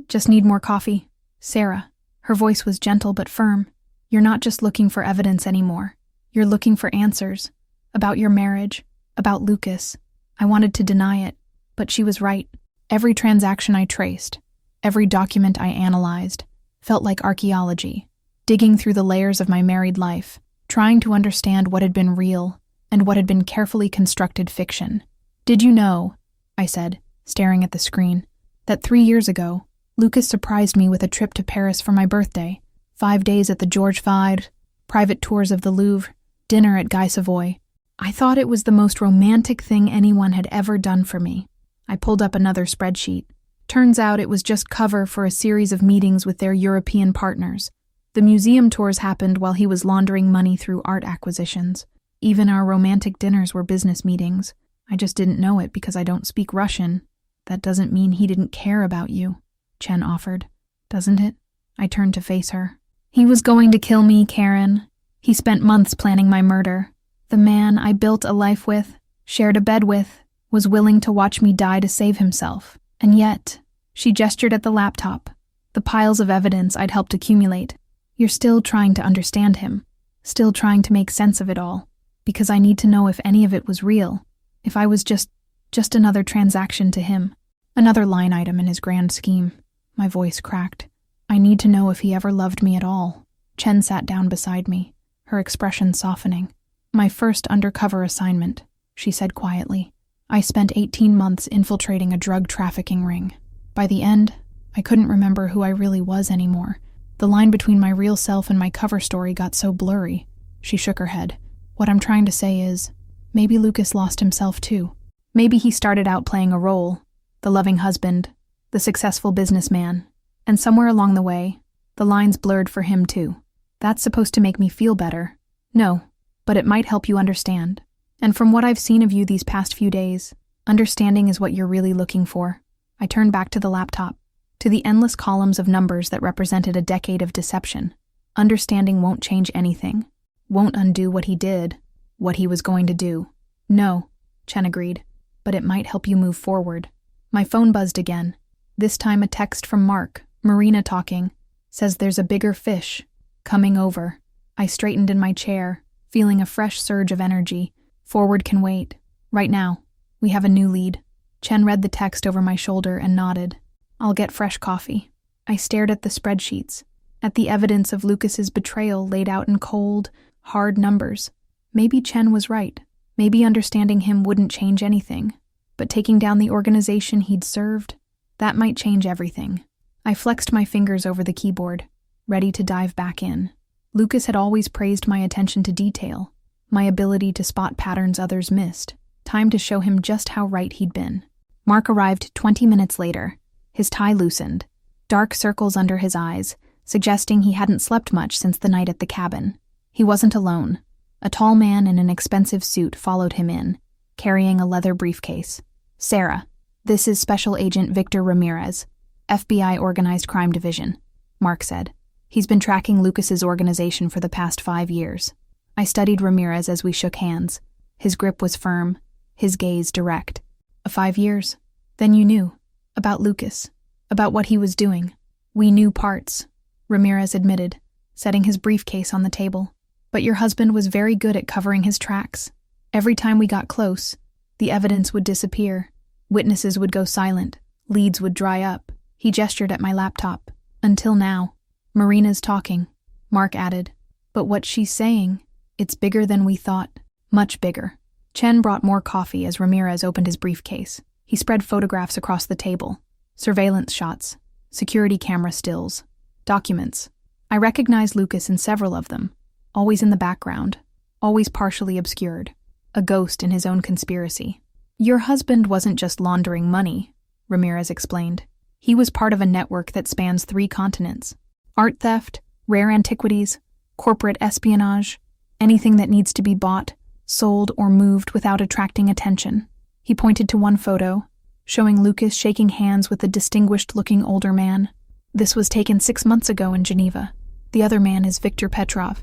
Just need more coffee. Sarah. Her voice was gentle but firm. You're not just looking for evidence anymore. You're looking for answers. About your marriage. About Lucas. I wanted to deny it, but she was right. Every transaction I traced, every document I analyzed, felt like archaeology, digging through the layers of my married life, trying to understand what had been real and what had been carefully constructed fiction. Did you know, I said, staring at the screen, that 3 years ago, Lucas surprised me with a trip to Paris for my birthday, 5 days at the Georges Feyde's, private tours of the Louvre, dinner at Guy Savoy. I thought it was the most romantic thing anyone had ever done for me. I pulled up another spreadsheet. Turns out it was just cover for a series of meetings with their European partners. The museum tours happened while he was laundering money through art acquisitions. Even our romantic dinners were business meetings. I just didn't know it because I don't speak Russian. That doesn't mean he didn't care about you, Chen offered. Doesn't it? I turned to face her. He was going to kill me, Karen. He spent months planning my murder. The man I built a life with, shared a bed with, was willing to watch me die to save himself. And yet, she gestured at the laptop, the piles of evidence I'd helped accumulate. You're still trying to understand him, still trying to make sense of it all, because I need to know if any of it was real, if I was just another transaction to him, another line item in his grand scheme. My voice cracked. I need to know if he ever loved me at all. Chen sat down beside me, her expression softening. My first undercover assignment, she said quietly. I spent 18 months infiltrating a drug trafficking ring. By the end, I couldn't remember who I really was anymore. The line between my real self and my cover story got so blurry. She shook her head. What I'm trying to say is, maybe Lucas lost himself too. Maybe he started out playing a role, the loving husband, the successful businessman, and somewhere along the way, the lines blurred for him too. That's supposed to make me feel better. No, but it might help you understand. And from what I've seen of you these past few days, understanding is what you're really looking for. I turned back to the laptop, to the endless columns of numbers that represented a decade of deception. Understanding won't change anything, won't undo what he did, what he was going to do. No, Chen agreed, but it might help you move forward. My phone buzzed again, this time a text from Mark, Marina talking, says there's a bigger fish Coming over. I straightened in my chair, feeling a fresh surge of energy. Forward can wait. Right now. We have a new lead. Chen read the text over my shoulder and nodded. I'll get fresh coffee. I stared at the spreadsheets, at the evidence of Lucas's betrayal laid out in cold, hard numbers. Maybe Chen was right. Maybe understanding him wouldn't change anything. But taking down the organization he'd served, that might change everything. I flexed my fingers over the keyboard, ready to dive back in. Lucas had always praised my attention to detail, my ability to spot patterns others missed. Time to show him just how right he'd been. Mark arrived 20 minutes later. His tie loosened, dark circles under his eyes, suggesting he hadn't slept much since the night at the cabin. He wasn't alone. A tall man in an expensive suit followed him in, carrying a leather briefcase. Sarah, this is Special Agent Victor Ramirez, FBI Organized Crime Division, Mark said. He's been tracking Lucas's organization for the past 5 years. I studied Ramirez as we shook hands. His grip was firm, his gaze direct. 5 years. Then you knew. About Lucas. About what he was doing. We knew parts, Ramirez admitted, setting his briefcase on the table. But your husband was very good at covering his tracks. Every time we got close, the evidence would disappear. Witnesses would go silent. Leads would dry up. He gestured at my laptop. Until now. Marina's talking, Mark added. But what she's saying, it's bigger than we thought. Much bigger. Chen brought more coffee as Ramirez opened his briefcase. He spread photographs across the table. Surveillance shots. Security camera stills. Documents. I recognized Lucas in several of them. Always in the background. Always partially obscured. A ghost in his own conspiracy. Your husband wasn't just laundering money, Ramirez explained. He was part of a network that spans 3 continents. Art theft, rare antiquities, corporate espionage, anything that needs to be bought, sold, or moved without attracting attention. He pointed to one photo, showing Lucas shaking hands with a distinguished-looking older man. This was taken 6 months ago in Geneva. The other man is Viktor Petrov.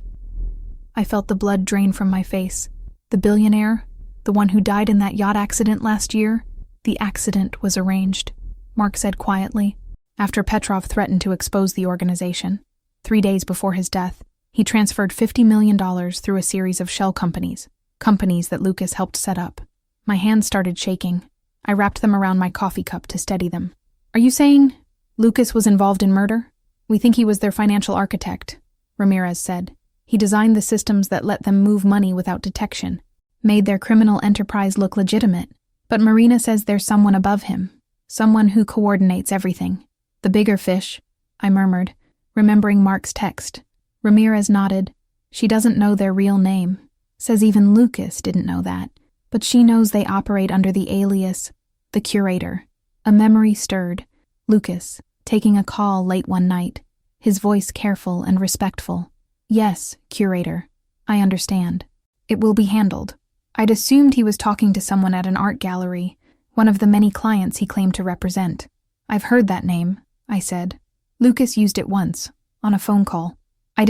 I felt the blood drain from my face. The billionaire, the one who died in that yacht accident last year, the accident was arranged, Mark said quietly. After Petrov threatened to expose the organization, 3 days before his death, he transferred $50 million through a series of shell companies that Lucas helped set up. My hands started shaking. I wrapped them around my coffee cup to steady them. Are you saying Lucas was involved in murder? We think he was their financial architect, Ramirez said. He designed the systems that let them move money without detection, made their criminal enterprise look legitimate. But Marina says there's someone above him, someone who coordinates everything. The bigger fish, I murmured, remembering Mark's text. Ramirez nodded. She doesn't know their real name. Says even Lucas didn't know that. But she knows they operate under the alias, the Curator. A memory stirred. Lucas, taking a call late one night, his voice careful and respectful. Yes, Curator. I understand. It will be handled. I'd assumed he was talking to someone at an art gallery, one of the many clients he claimed to represent. I've heard that name, I said. Lucas used it once, on a phone call. I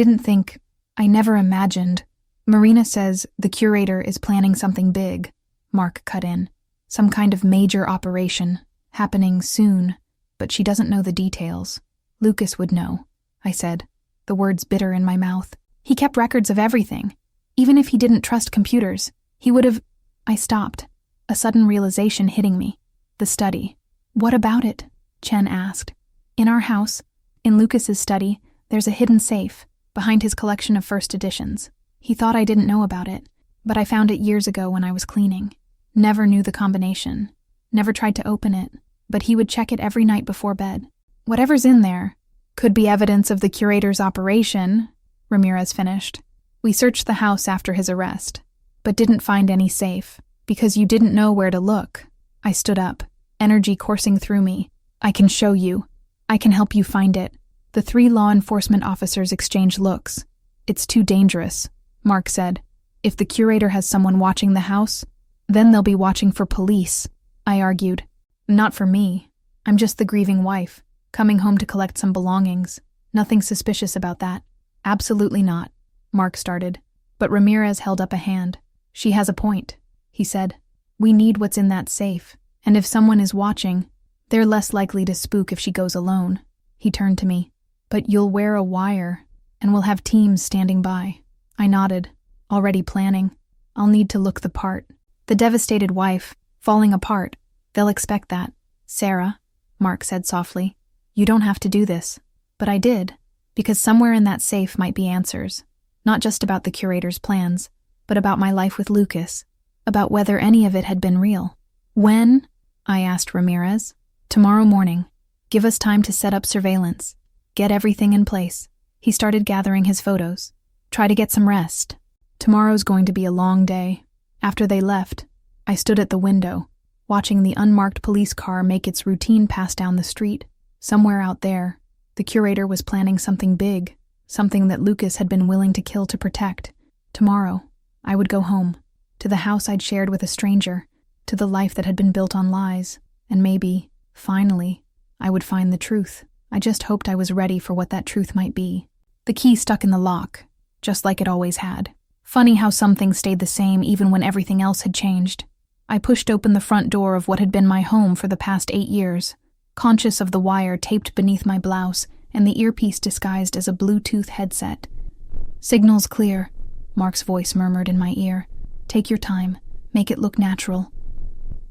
never imagined. Marina says the Curator is planning something big, Mark cut in. Some kind of major operation, happening soon, but she doesn't know the details. Lucas would know, I said, the words bitter in my mouth. He kept records of everything. Even if he didn't trust computers, he would have... I stopped, a sudden realization hitting me. The study. What about it? Chen asked. In our house, in Lucas's study, there's a hidden safe, behind his collection of first editions. He thought I didn't know about it, but I found it years ago when I was cleaning. Never knew the combination. Never tried to open it, but he would check it every night before bed. Whatever's in there could be evidence of the Curator's operation, Ramirez finished. We searched the house after his arrest, but didn't find any safe, because you didn't know where to look. I stood up, energy coursing through me. I can show you. I can help you find it. The 3 law enforcement officers exchanged looks. It's too dangerous, Mark said. If the Curator has someone watching the house, then they'll be watching for police, I argued. Not for me. I'm just the grieving wife, coming home to collect some belongings. Nothing suspicious about that. Absolutely not, Mark started. But Ramirez held up a hand. She has a point, he said. We need what's in that safe, and if someone is watching, they're less likely to spook if she goes alone. He turned to me. But you'll wear a wire. and we'll have teams standing by. I nodded, already planning. I'll need to look the part. The devastated wife, falling apart. They'll expect that. Sarah, Mark said softly, you don't have to do this. But I did, because somewhere in that safe might be answers. Not just about the curator's plans, but about my life with Lucas, about whether any of it had been real. When? I asked Ramirez. Tomorrow morning. Give us time to set up surveillance. Get everything in place. He started gathering his photos. Try to get some rest. Tomorrow's going to be a long day. After they left, I stood at the window, watching the unmarked police car make its routine pass down the street. Somewhere out there, the curator was planning something big, something that Lucas had been willing to kill to protect. Tomorrow, I would go home, to the house I'd shared with a stranger, to the life that had been built on lies, and maybe, finally, I would find the truth. I just hoped I was ready for what that truth might be. The key stuck in the lock, just like it always had. Funny how some things stayed the same even when everything else had changed. I pushed open the front door of what had been my home for the past 8 years, conscious of the wire taped beneath my blouse and the earpiece disguised as a Bluetooth headset. Signal's clear, Mark's voice murmured in my ear. Take your time. Make it look natural.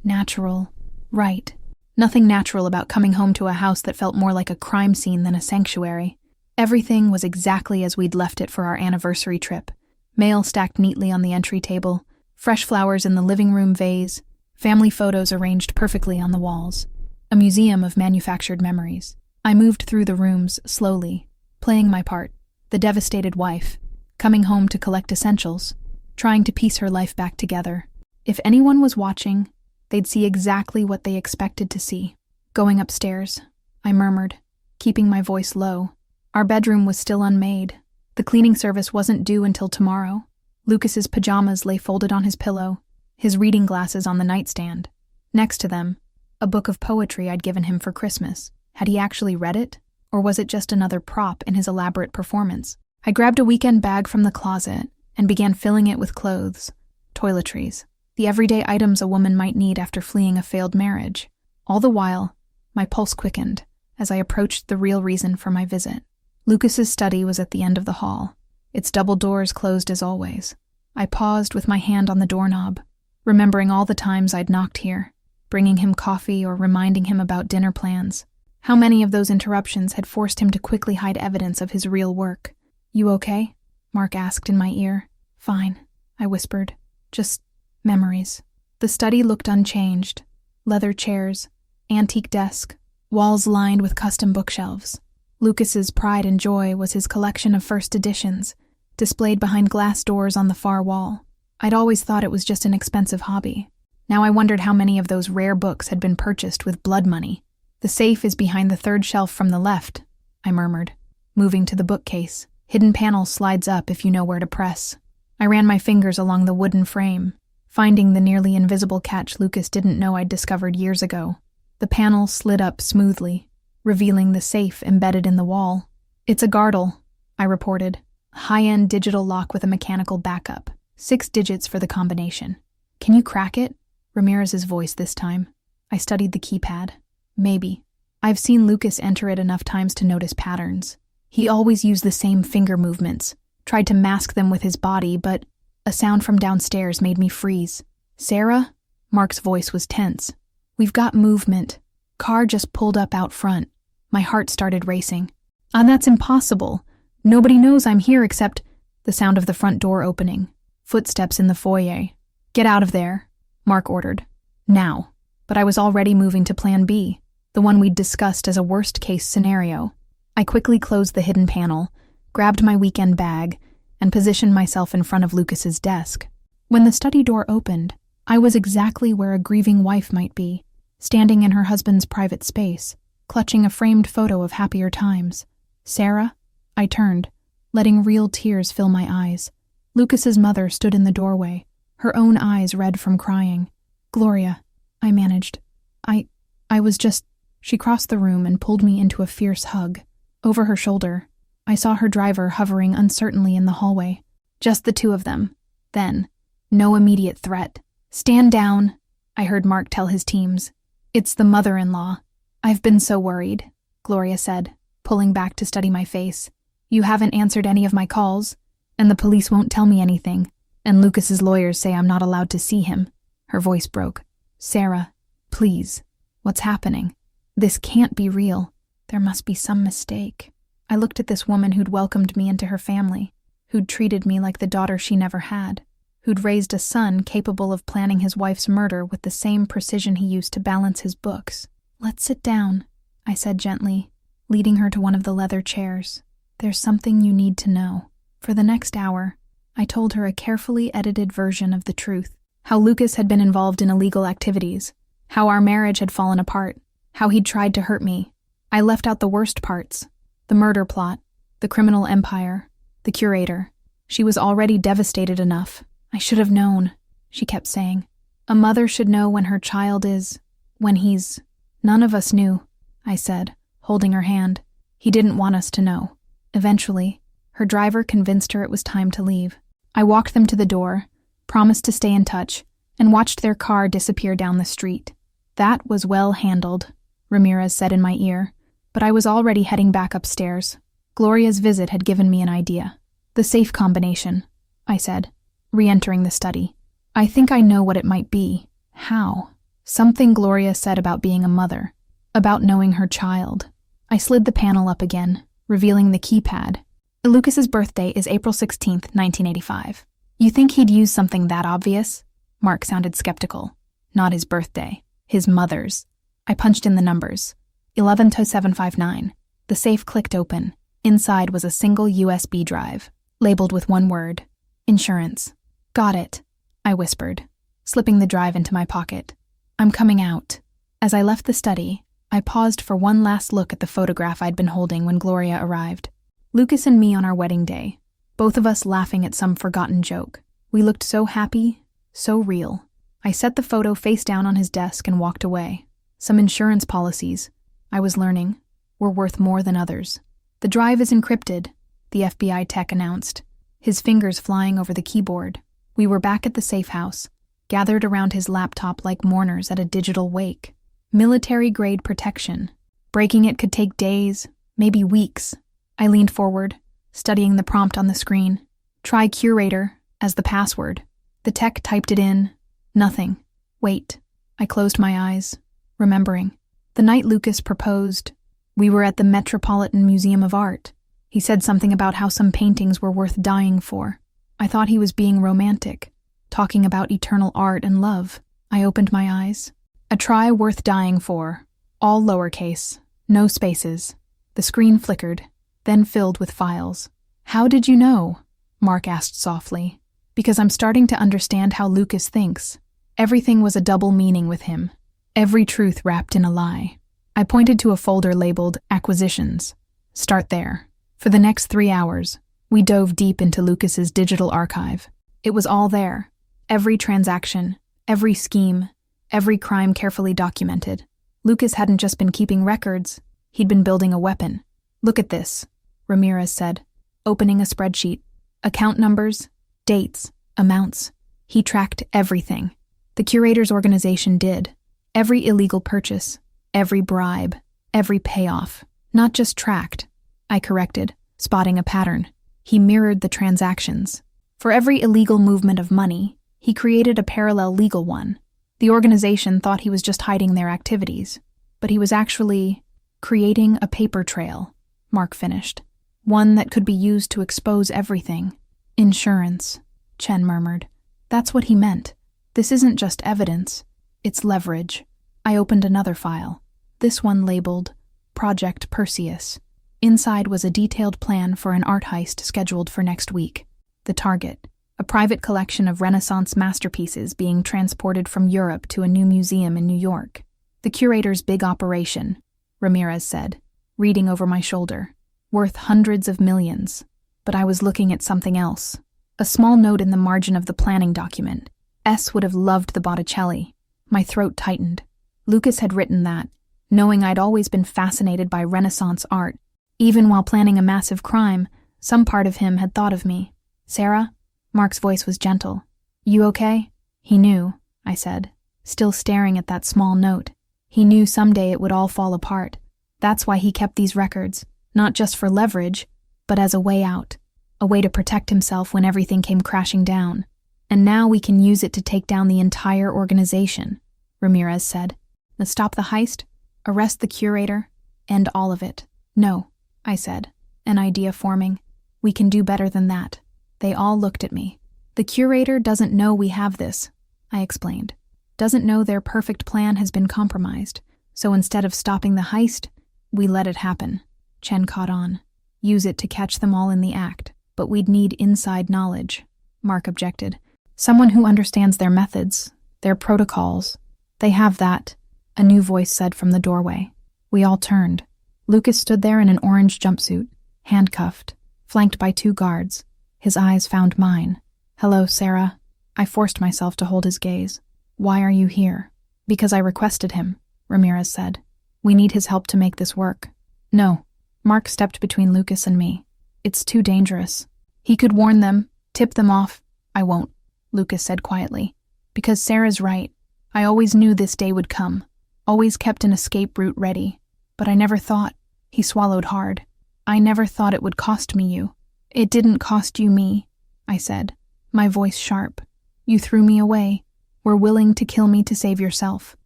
Natural. Right. Nothing natural about coming home to a house that felt more like a crime scene than a sanctuary. Everything was exactly as we'd left it for our anniversary trip. Mail stacked neatly on the entry table, fresh flowers in the living room vase, family photos arranged perfectly on the walls. A museum of manufactured memories. I moved through the rooms slowly, playing my part, the devastated wife, coming home to collect essentials, trying to piece her life back together. If anyone was watching, they'd see exactly what they expected to see. Going upstairs, I murmured, keeping my voice low. Our bedroom was still unmade. The cleaning service wasn't due until tomorrow. Lucas's pajamas lay folded on his pillow, his reading glasses on the nightstand. Next to them, a book of poetry I'd given him for Christmas. Had he actually read it? Or was it just another prop in his elaborate performance? I grabbed a weekend bag from the closet and began filling it with clothes, toiletries, the everyday items a woman might need after fleeing a failed marriage. All the while, my pulse quickened as I approached the real reason for my visit. Lucas's study was at the end of the hall, its double doors closed as always. I paused with my hand on the doorknob, remembering all the times I'd knocked here, bringing him coffee or reminding him about dinner plans. How many of those interruptions had forced him to quickly hide evidence of his real work? You okay? Mark asked in my ear. Fine, I whispered. Just memories. The study looked unchanged. Leather chairs, antique desk, walls lined with custom bookshelves. Lucas's pride and joy was his collection of first editions, displayed behind glass doors on the far wall. I'd always thought it was just an expensive hobby. Now I wondered how many of those rare books had been purchased with blood money. The safe is behind the third shelf from the left, I murmured, moving to the bookcase. Hidden panel slides up if you know where to press. I ran my fingers along the wooden frame, finding the nearly invisible catch Lucas didn't know I'd discovered years ago. The panel slid up smoothly, revealing the safe embedded in the wall. It's a Gardel, I reported. High-end digital lock with a mechanical backup. 6 digits for the combination. Can you crack it? Ramirez's voice this time. I studied the keypad. Maybe. I've seen Lucas enter it enough times to notice patterns. He always used the same finger movements, tried to mask them with his body, but a sound from downstairs made me freeze. Sarah? Mark's voice was tense. We've got movement. Car just pulled up out front. My heart started racing. That's impossible. Nobody knows I'm here except the sound of the front door opening. Footsteps in the foyer. Get out of there, Mark ordered. Now. But I was already moving to plan B, the one we'd discussed as a worst-case scenario. I quickly closed the hidden panel, grabbed my weekend bag, and positioned myself in front of Lucas's desk. When the study door opened, I was exactly where a grieving wife might be, standing in her husband's private space, clutching a framed photo of happier times. Sarah? I turned, letting real tears fill my eyes. Lucas's mother stood in the doorway, her own eyes red from crying. Gloria, I managed. I was just... She crossed the room and pulled me into a fierce hug. Over her shoulder, I saw her driver hovering uncertainly in the hallway. Just the two of them. Then, no immediate threat. Stand down, I heard Mark tell his teams. It's the mother-in-law. I've been so worried, Gloria said, pulling back to study my face. You haven't answered any of my calls, and the police won't tell me anything, and Lucas's lawyers say I'm not allowed to see him." Her voice broke. "Sarah, please, what's happening? This can't be real. There must be some mistake." I looked at this woman who'd welcomed me into her family, who'd treated me like the daughter she never had, who'd raised a son capable of planning his wife's murder with the same precision he used to balance his books. "Let's sit down," I said gently, leading her to one of the leather chairs. "There's something you need to know." For the next hour, I told her a carefully edited version of the truth. How Lucas had been involved in illegal activities, how our marriage had fallen apart, how he'd tried to hurt me. I left out the worst parts: the murder plot, the criminal empire, the curator. She was already devastated enough. "I should have known," she kept saying. "A mother should know when her child is, when he's—" "None of us knew," I said, holding her hand. "He didn't want us to know." Eventually, her driver convinced her it was time to leave. I walked them to the door, promised to stay in touch, and watched their car disappear down the street. "That was well handled," Ramirez said in my ear, but I was already heading back upstairs. Gloria's visit had given me an idea. "The safe combination," I said, re-entering the study. "I think I know what it might be." "How?" "Something Gloria said about being a mother, about knowing her child." I slid the panel up again, revealing the keypad. "Lucas's birthday is April 16th, 1985. You think he'd use something that obvious?" Mark sounded skeptical. "Not his birthday. His mother's." I punched in the numbers. 112759. The safe clicked open. Inside was a single USB drive, labeled with one word: insurance. "Got it," I whispered, slipping the drive into my pocket. "I'm coming out." As I left the study, I paused for one last look at the photograph I'd been holding when Gloria arrived. Lucas and me on our wedding day, both of us laughing at some forgotten joke. We looked so happy, so real. I set the photo face down on his desk and walked away. Some insurance policies, I was learning, were worth more than others. "The drive is encrypted," the FBI tech announced, his fingers flying over the keyboard. We were back at the safe house, gathered around his laptop like mourners at a digital wake. Military-grade protection. Breaking it could take days, maybe weeks. I leaned forward, studying the prompt on the screen. "Try curator" as the password. The tech typed it in. Nothing. Wait. I closed my eyes, remembering. The night Lucas proposed, we were at the Metropolitan Museum of Art. He said something about how some paintings were worth dying for. I thought he was being romantic, talking about eternal art and love. I opened my eyes. "A try worth dying for." All lowercase, no spaces. The screen flickered, then filled with files. "How did you know?" Mark asked softly. "Because I'm starting to understand how Lucas thinks. Everything was a double meaning with him. Every truth wrapped in a lie." I pointed to a folder labeled Acquisitions. "Start there." For the next 3 hours, we dove deep into Lucas's digital archive. It was all there. Every transaction, every scheme, every crime carefully documented. Lucas hadn't just been keeping records, he'd been building a weapon. "Look at this," Ramirez said, opening a spreadsheet. Account numbers, dates, amounts. He tracked everything. The curator's organization did. Every illegal purchase, every bribe, every payoff. Not just tracked, I corrected, spotting a pattern. He mirrored the transactions. For every illegal movement of money, he created a parallel legal one. The organization thought he was just hiding their activities, but he was actually creating a paper trail, Mark finished. One that could be used to expose everything. "Insurance," Chen murmured. "That's what he meant. This isn't just evidence, it's leverage." I opened another file, this one labeled Project Perseus. Inside was a detailed plan for an art heist scheduled for next week. The target, a private collection of Renaissance masterpieces being transported from Europe to a new museum in New York. "The curator's big operation," Ramirez said, reading over my shoulder. "Worth hundreds of millions." But I was looking at something else. A small note in the margin of the planning document. S would have loved the Botticelli. My throat tightened. Lucas had written that, knowing I'd always been fascinated by Renaissance art. Even while planning a massive crime, some part of him had thought of me. "Sarah?" Mark's voice was gentle. "You okay?" "He knew," I said, still staring at that small note. "He knew someday it would all fall apart. That's why he kept these records, not just for leverage, but as a way out, a way to protect himself when everything came crashing down. And now we can use it to take down the entire organization, Ramirez said. Let's stop the heist, arrest the curator, end all of it. No, I said, an idea forming. We can do better than that. They all looked at me. The curator doesn't know we have this, I explained. Doesn't know their perfect plan has been compromised. So instead of stopping the heist, we let it happen. Chen caught on. Use it to catch them all in the act. But we'd need inside knowledge, Mark objected. Someone who understands their methods, their protocols. They have that, a new voice said from the doorway. We all turned. Lucas stood there in an orange jumpsuit, handcuffed, flanked by 2 guards. His eyes found mine. Hello, Sarah. I forced myself to hold his gaze. Why are you here? Because I requested him, Ramirez said. We need his help to make this work. No. Mark stepped between Lucas and me. It's too dangerous. He could warn them, tip them off. I won't, Lucas said quietly. Because Sarah's right. I always knew this day would come. Always kept an escape route ready. But I never thought. He swallowed hard. I never thought it would cost me you. It didn't cost you me, I said, my voice sharp. You threw me away. Were willing to kill me to save yourself.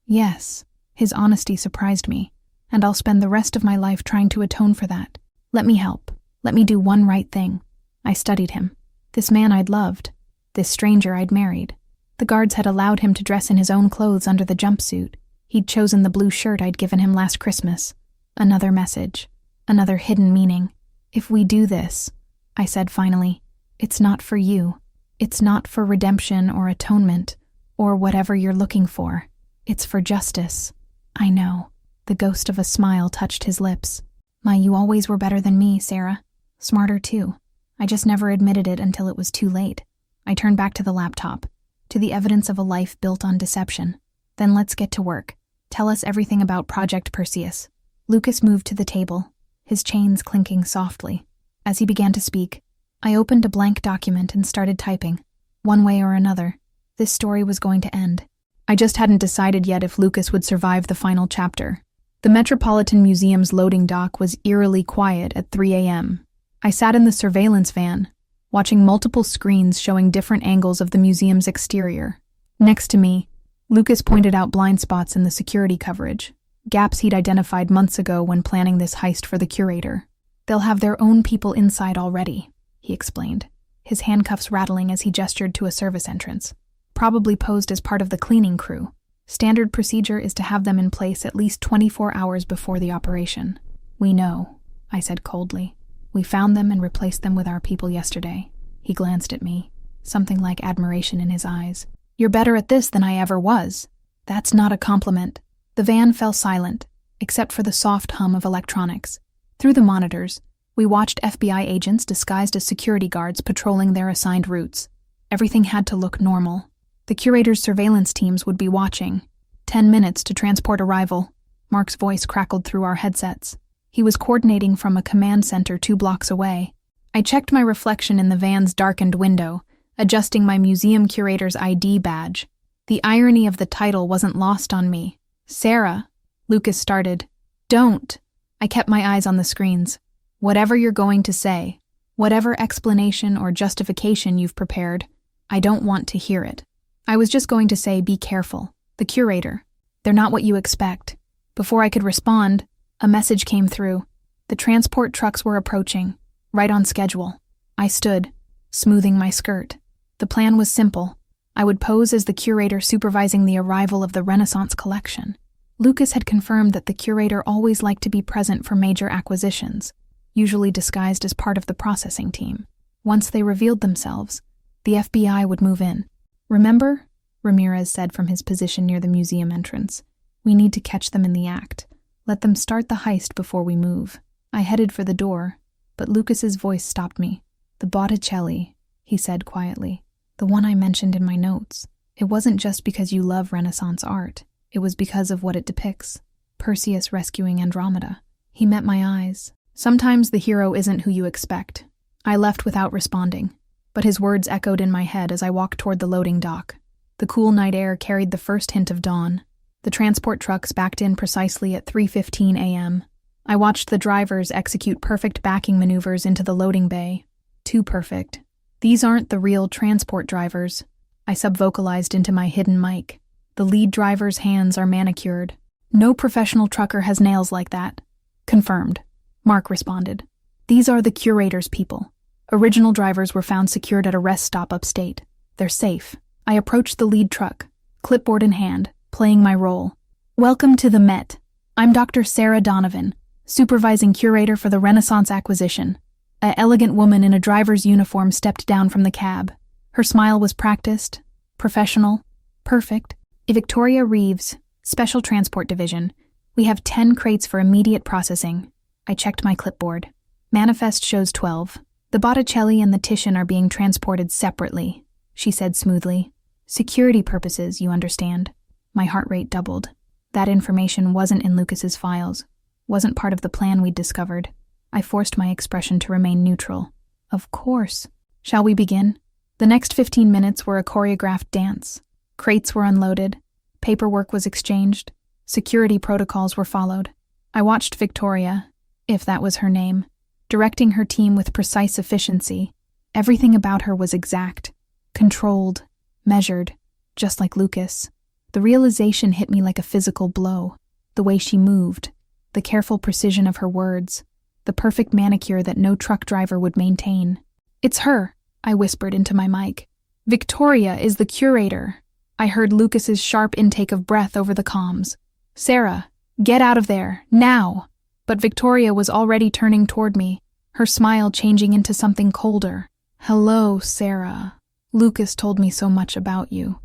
Yes. His honesty surprised me, and I'll spend the rest of my life trying to atone for that. Let me help. Let me do one right thing. I studied him. This man I'd loved. This stranger I'd married. The guards had allowed him to dress in his own clothes under the jumpsuit. He'd chosen the blue shirt I'd given him last Christmas. Another message. Another hidden meaning. If we do this, I said finally, it's not for you. It's not for redemption or atonement, or whatever you're looking for. It's for justice. I know. The ghost of a smile touched his lips. You always were better than me, Sarah. Smarter too. I just never admitted it until it was too late. I turned back to the laptop, to the evidence of a life built on deception. Then let's get to work. Tell us everything about Project Perseus. Lucas moved to the table, his chains clinking softly. As he began to speak, I opened a blank document and started typing. One way or another, this story was going to end. I just hadn't decided yet if Lucas would survive the final chapter. The Metropolitan Museum's loading dock was eerily quiet at 3 a.m. I sat in the surveillance van, watching multiple screens showing different angles of the museum's exterior. Next to me, Lucas pointed out blind spots in the security coverage, gaps he'd identified months ago when planning this heist for the curator. They'll have their own people inside already, he explained, his handcuffs rattling as he gestured to a service entrance. Probably posed as part of the cleaning crew. Standard procedure is to have them in place at least 24 hours before the operation. We know, I said coldly. We found them and replaced them with our people yesterday. He glanced at me, something like admiration in his eyes. You're better at this than I ever was. That's not a compliment. The van fell silent, except for the soft hum of electronics. Through the monitors, we watched FBI agents disguised as security guards patrolling their assigned routes. Everything had to look normal. The curator's surveillance teams would be watching. 10 minutes to transport arrival. Mark's voice crackled through our headsets. He was coordinating from a command center 2 blocks away. I checked my reflection in the van's darkened window, adjusting my museum curator's ID badge. The irony of the title wasn't lost on me. Sarah, Lucas started. Don't. I kept my eyes on the screens. Whatever you're going to say, whatever explanation or justification you've prepared, I don't want to hear it. I was just going to say, be careful. The curator. They're not what you expect. Before I could respond, a message came through. The transport trucks were approaching, right on schedule. I stood, smoothing my skirt. The plan was simple. I would pose as the curator supervising the arrival of the Renaissance collection. Lucas had confirmed that the curator always liked to be present for major acquisitions, usually disguised as part of the processing team. Once they revealed themselves, the FBI would move in. Remember? Ramirez said from his position near the museum entrance. We need to catch them in the act. Let them start the heist before we move. I headed for the door, but Lucas's voice stopped me. The Botticelli, he said quietly. The one I mentioned in my notes. It wasn't just because you love Renaissance art. It was because of what it depicts. Perseus rescuing Andromeda. He met my eyes. Sometimes the hero isn't who you expect. I left without responding, but his words echoed in my head as I walked toward the loading dock. The cool night air carried the first hint of dawn. The transport trucks backed in precisely at 3:15 a.m. I watched the drivers execute perfect backing maneuvers into the loading bay. Too perfect. These aren't the real transport drivers. I subvocalized into my hidden mic. The lead driver's hands are manicured. No professional trucker has nails like that. Confirmed. Mark responded. These are the curator's people. Original drivers were found secured at a rest stop upstate. They're safe. I approached the lead truck, clipboard in hand, playing my role. Welcome to the Met. I'm Dr. Sarah Donovan, supervising curator for the Renaissance acquisition. An elegant woman in a driver's uniform stepped down from the cab. Her smile was practiced, professional, perfect. Victoria Reeves, Special Transport Division. We have 10 crates for immediate processing. I checked my clipboard. Manifest shows 12. The Botticelli and the Titian are being transported separately, she said smoothly. Security purposes, you understand. My heart rate doubled. That information wasn't in Lucas's files, wasn't part of the plan we'd discovered. I forced my expression to remain neutral. Of course. Shall we begin? The next 15 minutes were a choreographed dance. Crates were unloaded. Paperwork was exchanged. Security protocols were followed. I watched Victoria, if that was her name, directing her team with precise efficiency. Everything about her was exact, controlled, measured, just like Lucas. The realization hit me like a physical blow. The way she moved, the careful precision of her words, the perfect manicure that no truck driver would maintain. It's her, I whispered into my mic. Victoria is the curator. I heard Lucas's sharp intake of breath over the comms. Sarah, get out of there, now! But Victoria was already turning toward me, her smile changing into something colder. Hello, Sarah. Lucas told me so much about you.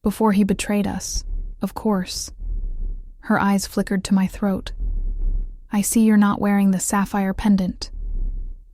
Before he betrayed us, of course. Her eyes flickered to my throat. I see you're not wearing the sapphire pendant.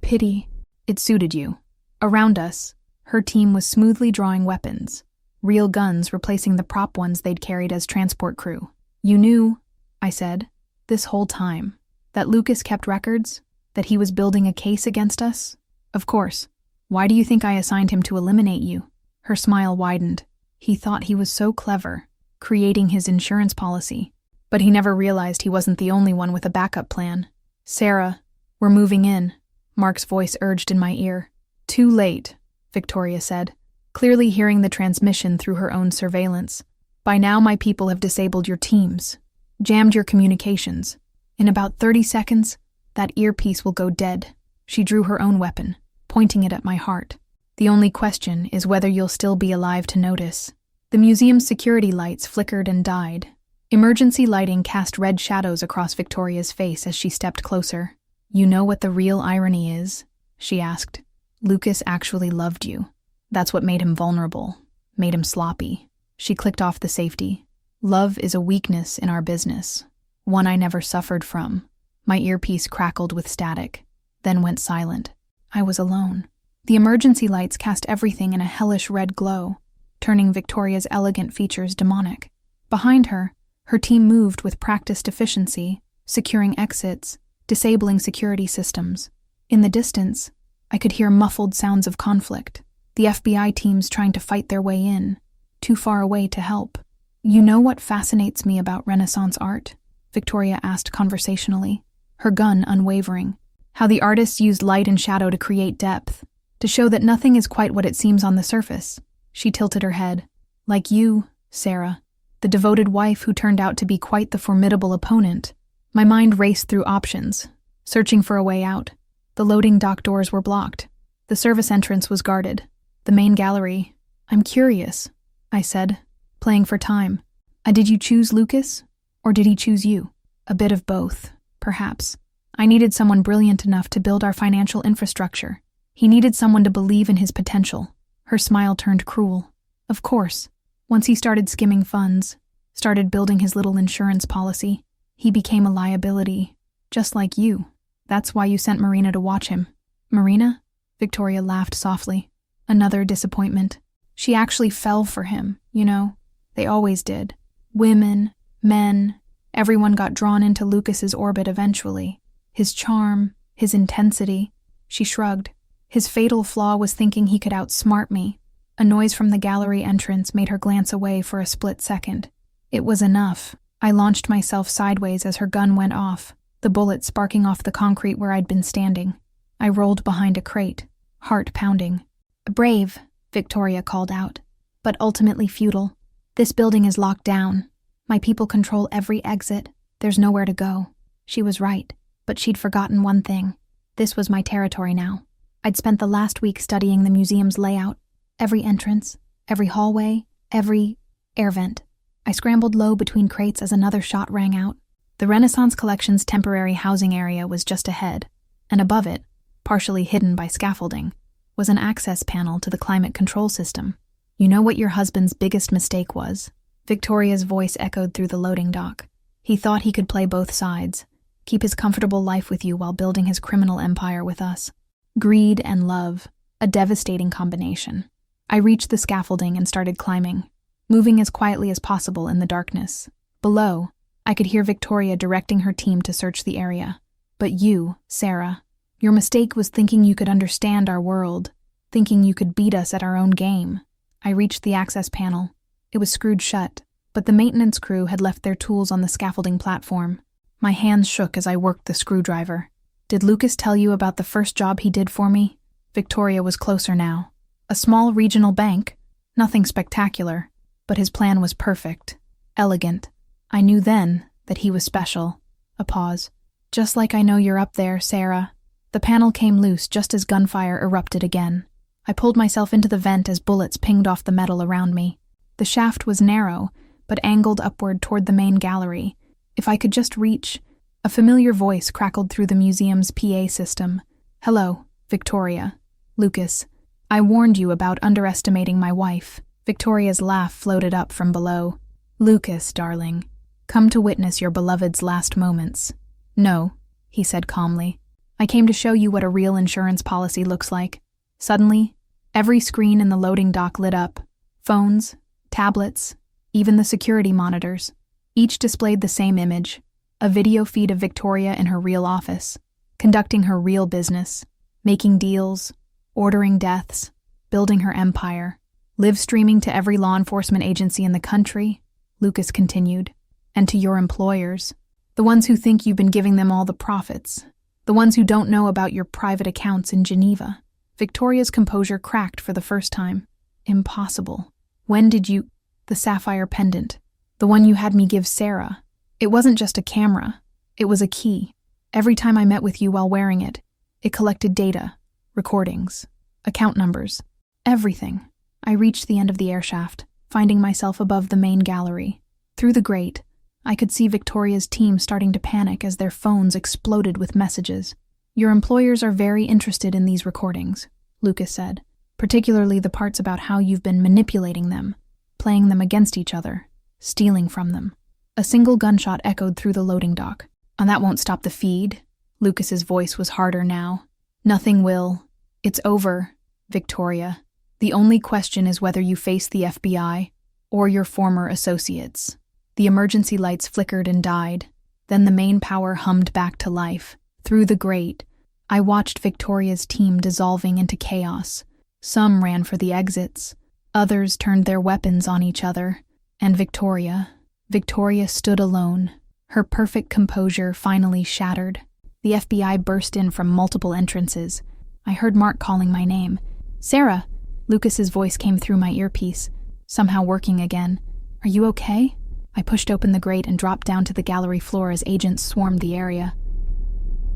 Pity. It suited you. Around us, her team was smoothly drawing weapons. Real guns replacing the prop ones they'd carried as transport crew. You knew, I said, this whole time, that Lucas kept records? That he was building a case against us? Of course. Why do you think I assigned him to eliminate you? Her smile widened. He thought he was so clever, creating his insurance policy. But he never realized he wasn't the only one with a backup plan. Sarah, we're moving in, Mark's voice urged in my ear. Too late, Victoria said, clearly hearing the transmission through her own surveillance. By now my people have disabled your teams, jammed your communications. In about 30 seconds, that earpiece will go dead. She drew her own weapon, pointing it at my heart. The only question is whether you'll still be alive to notice. The museum's security lights flickered and died. Emergency lighting cast red shadows across Victoria's face as she stepped closer. You know what the real irony is? She asked. Lucas actually loved you. That's what made him vulnerable, made him sloppy. She clicked off the safety. Love is a weakness in our business, one I never suffered from. My earpiece crackled with static, then went silent. I was alone. The emergency lights cast everything in a hellish red glow, turning Victoria's elegant features demonic. Behind her, her team moved with practiced efficiency, securing exits, disabling security systems. In the distance, I could hear muffled sounds of conflict, the FBI teams trying to fight their way in, too far away to help. You know what fascinates me about Renaissance art? Victoria asked conversationally, her gun unwavering. How the artists used light and shadow to create depth, to show that nothing is quite what it seems on the surface. She tilted her head. Like you, Sarah, the devoted wife who turned out to be quite the formidable opponent. My mind raced through options, searching for a way out. The loading dock doors were blocked. The service entrance was guarded. The main gallery. I'm curious, I said, playing for time. Did you choose Lucas, or did he choose you? A bit of both, perhaps. I needed someone brilliant enough to build our financial infrastructure. He needed someone to believe in his potential. Her smile turned cruel. Of course, once he started skimming funds, started building his little insurance policy, he became a liability, just like you. That's why you sent Marina to watch him. Marina? Victoria laughed softly. Another disappointment. She actually fell for him, you know. They always did. Women, men, everyone got drawn into Lucas's orbit eventually. His charm, his intensity. She shrugged. His fatal flaw was thinking he could outsmart me. A noise from the gallery entrance made her glance away for a split second. It was enough. I launched myself sideways as her gun went off. the bullet sparking off the concrete where I'd been standing. I rolled behind a crate, heart pounding. "Brave," Victoria called out, "but ultimately futile. This building is locked down. My people control every exit. There's nowhere to go." She was right, but she'd forgotten one thing. This was my territory now. I'd spent the last week studying the museum's layout, every entrance, every hallway, every air vent. I scrambled low between crates as another shot rang out. The Renaissance Collection's temporary housing area was just ahead, and above it, partially hidden by scaffolding, was an access panel to the climate control system. "You know what your husband's biggest mistake was?" Victoria's voice echoed through the loading dock. "He thought he could play both sides, keep his comfortable life with you while building his criminal empire with us. Greed and love, a devastating combination." I reached the scaffolding and started climbing, moving as quietly as possible in the darkness. Below, I could hear Victoria directing her team to search the area. "But you, Sarah, your mistake was thinking you could understand our world, thinking you could beat us at our own game." I reached the access panel. It was screwed shut, but the maintenance crew had left their tools on the scaffolding platform. My hands shook as I worked the screwdriver. "Did Lucas tell you about the first job he did for me?" Victoria was closer now. "A small regional bank. Nothing spectacular, but his plan was perfect, elegant. I knew then that he was special." A pause. "Just like I know you're up there, Sarah." The panel came loose just as gunfire erupted again. I pulled myself into the vent as bullets pinged off the metal around me. The shaft was narrow, but angled upward toward the main gallery. If I could just reach... A familiar voice crackled through the museum's PA system. "Hello, Victoria. Lucas. I warned you about underestimating my wife." Victoria's laugh floated up from below. "Lucas, darling. Come to witness your beloved's last moments." "No," he said calmly. "I came to show you what a real insurance policy looks like." Suddenly, every screen in the loading dock lit up. Phones, tablets, even the security monitors. Each displayed the same image, a video feed of Victoria in her real office, conducting her real business, making deals, ordering deaths, building her empire, live streaming to every law enforcement agency in the country, Lucas continued, and to your employers, the ones who think you've been giving them all the profits, the ones who don't know about your private accounts in Geneva. Victoria's composure cracked for the first time. "Impossible. When did you—" "The sapphire pendant. The one you had me give Sarah. It wasn't just a camera. It was a key. Every time I met with you while wearing it, it collected data, recordings, account numbers, everything." I reached the end of the airshaft, finding myself above the main gallery. Through the grate, I could see Victoria's team starting to panic as their phones exploded with messages. "Your employers are very interested in these recordings," Lucas said, "particularly the parts about how you've been manipulating them, playing them against each other, stealing from them." A single gunshot echoed through the loading dock. "And that won't stop the feed?" Lucas's voice was harder now. "Nothing will. It's over, Victoria. The only question is whether you face the FBI or your former associates." The emergency lights flickered and died. Then the main power hummed back to life. Through the grate, I watched Victoria's team dissolving into chaos. Some ran for the exits. Others turned their weapons on each other. And Victoria stood alone, her perfect composure finally shattered. The FBI burst in from multiple entrances. I heard Mark calling my name. "Sarah!" Lucas's voice came through my earpiece, somehow working again. "Are you okay?" I pushed open the grate and dropped down to the gallery floor as agents swarmed the area.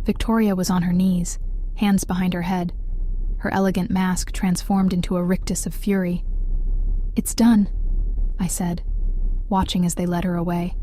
Victoria was on her knees, hands behind her head. Her elegant mask transformed into a rictus of fury. "It's done," I said, watching as they led her away.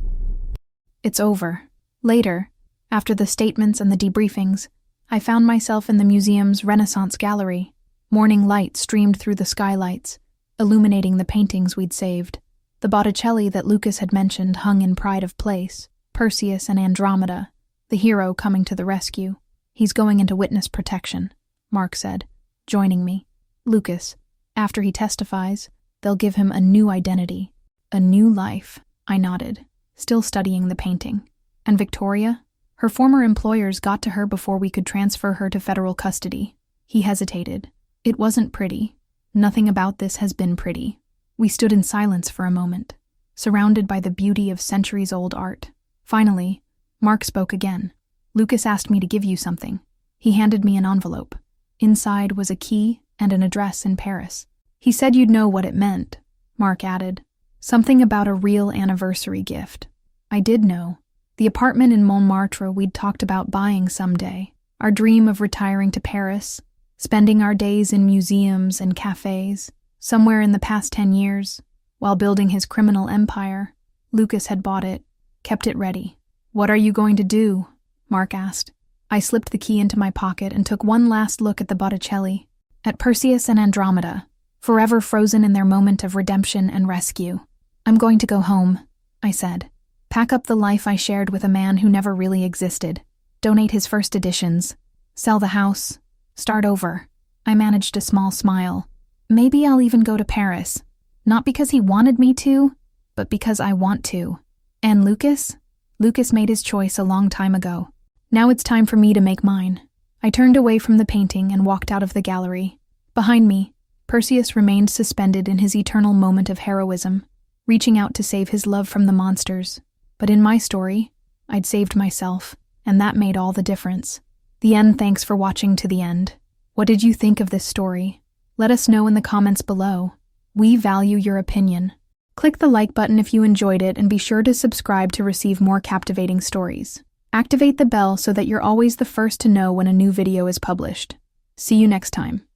"It's over." Later, after the statements and the debriefings, I found myself in the museum's Renaissance gallery. Morning light streamed through the skylights, illuminating the paintings we'd saved. The Botticelli that Lucas had mentioned hung in pride of place, Perseus and Andromeda, the hero coming to the rescue. "He's going into witness protection," Mark said, joining me. "Lucas, after he testifies, they'll give him a new identity, a new life." I nodded, still studying the painting. "And Victoria?" "Her former employers got to her before we could transfer her to federal custody." He hesitated. "It wasn't pretty. Nothing about this has been pretty." We stood in silence for a moment, surrounded by the beauty of centuries-old art. Finally, Mark spoke again. Lucas asked me to give you something. He handed me an envelope. Inside was a key and an address in Paris. He said you'd know what it meant, Mark added. Something about a real anniversary gift. I did know. The apartment in Montmartre we'd talked about buying someday. Our dream of retiring to Paris, spending our days in museums and cafes. Somewhere in the past 10 years, while building his criminal empire, Lucas had bought it, kept it ready. What are you going to do? Mark asked. I slipped the key into my pocket and took one last look at the Botticelli, at Perseus and Andromeda, forever frozen in their moment of redemption and rescue. I'm going to go home, I said. Pack up the life I shared with a man who never really existed. Donate his first editions. Sell the house. Start over. I managed a small smile. Maybe I'll even go to Paris. Not because he wanted me to, but because I want to. And Lucas? Lucas made his choice a long time ago. Now it's time for me to make mine. I turned away from the painting and walked out of the gallery. Behind me, Perseus remained suspended in his eternal moment of heroism, reaching out to save his love from the monsters. But in my story, I'd saved myself, and that made all the difference. The end. Thanks for watching to the end. What did you think of this story? Let us know in the comments below. We value your opinion. Click the like button if you enjoyed it and be sure to subscribe to receive more captivating stories. Activate the bell so that you're always the first to know when a new video is published. See you next time.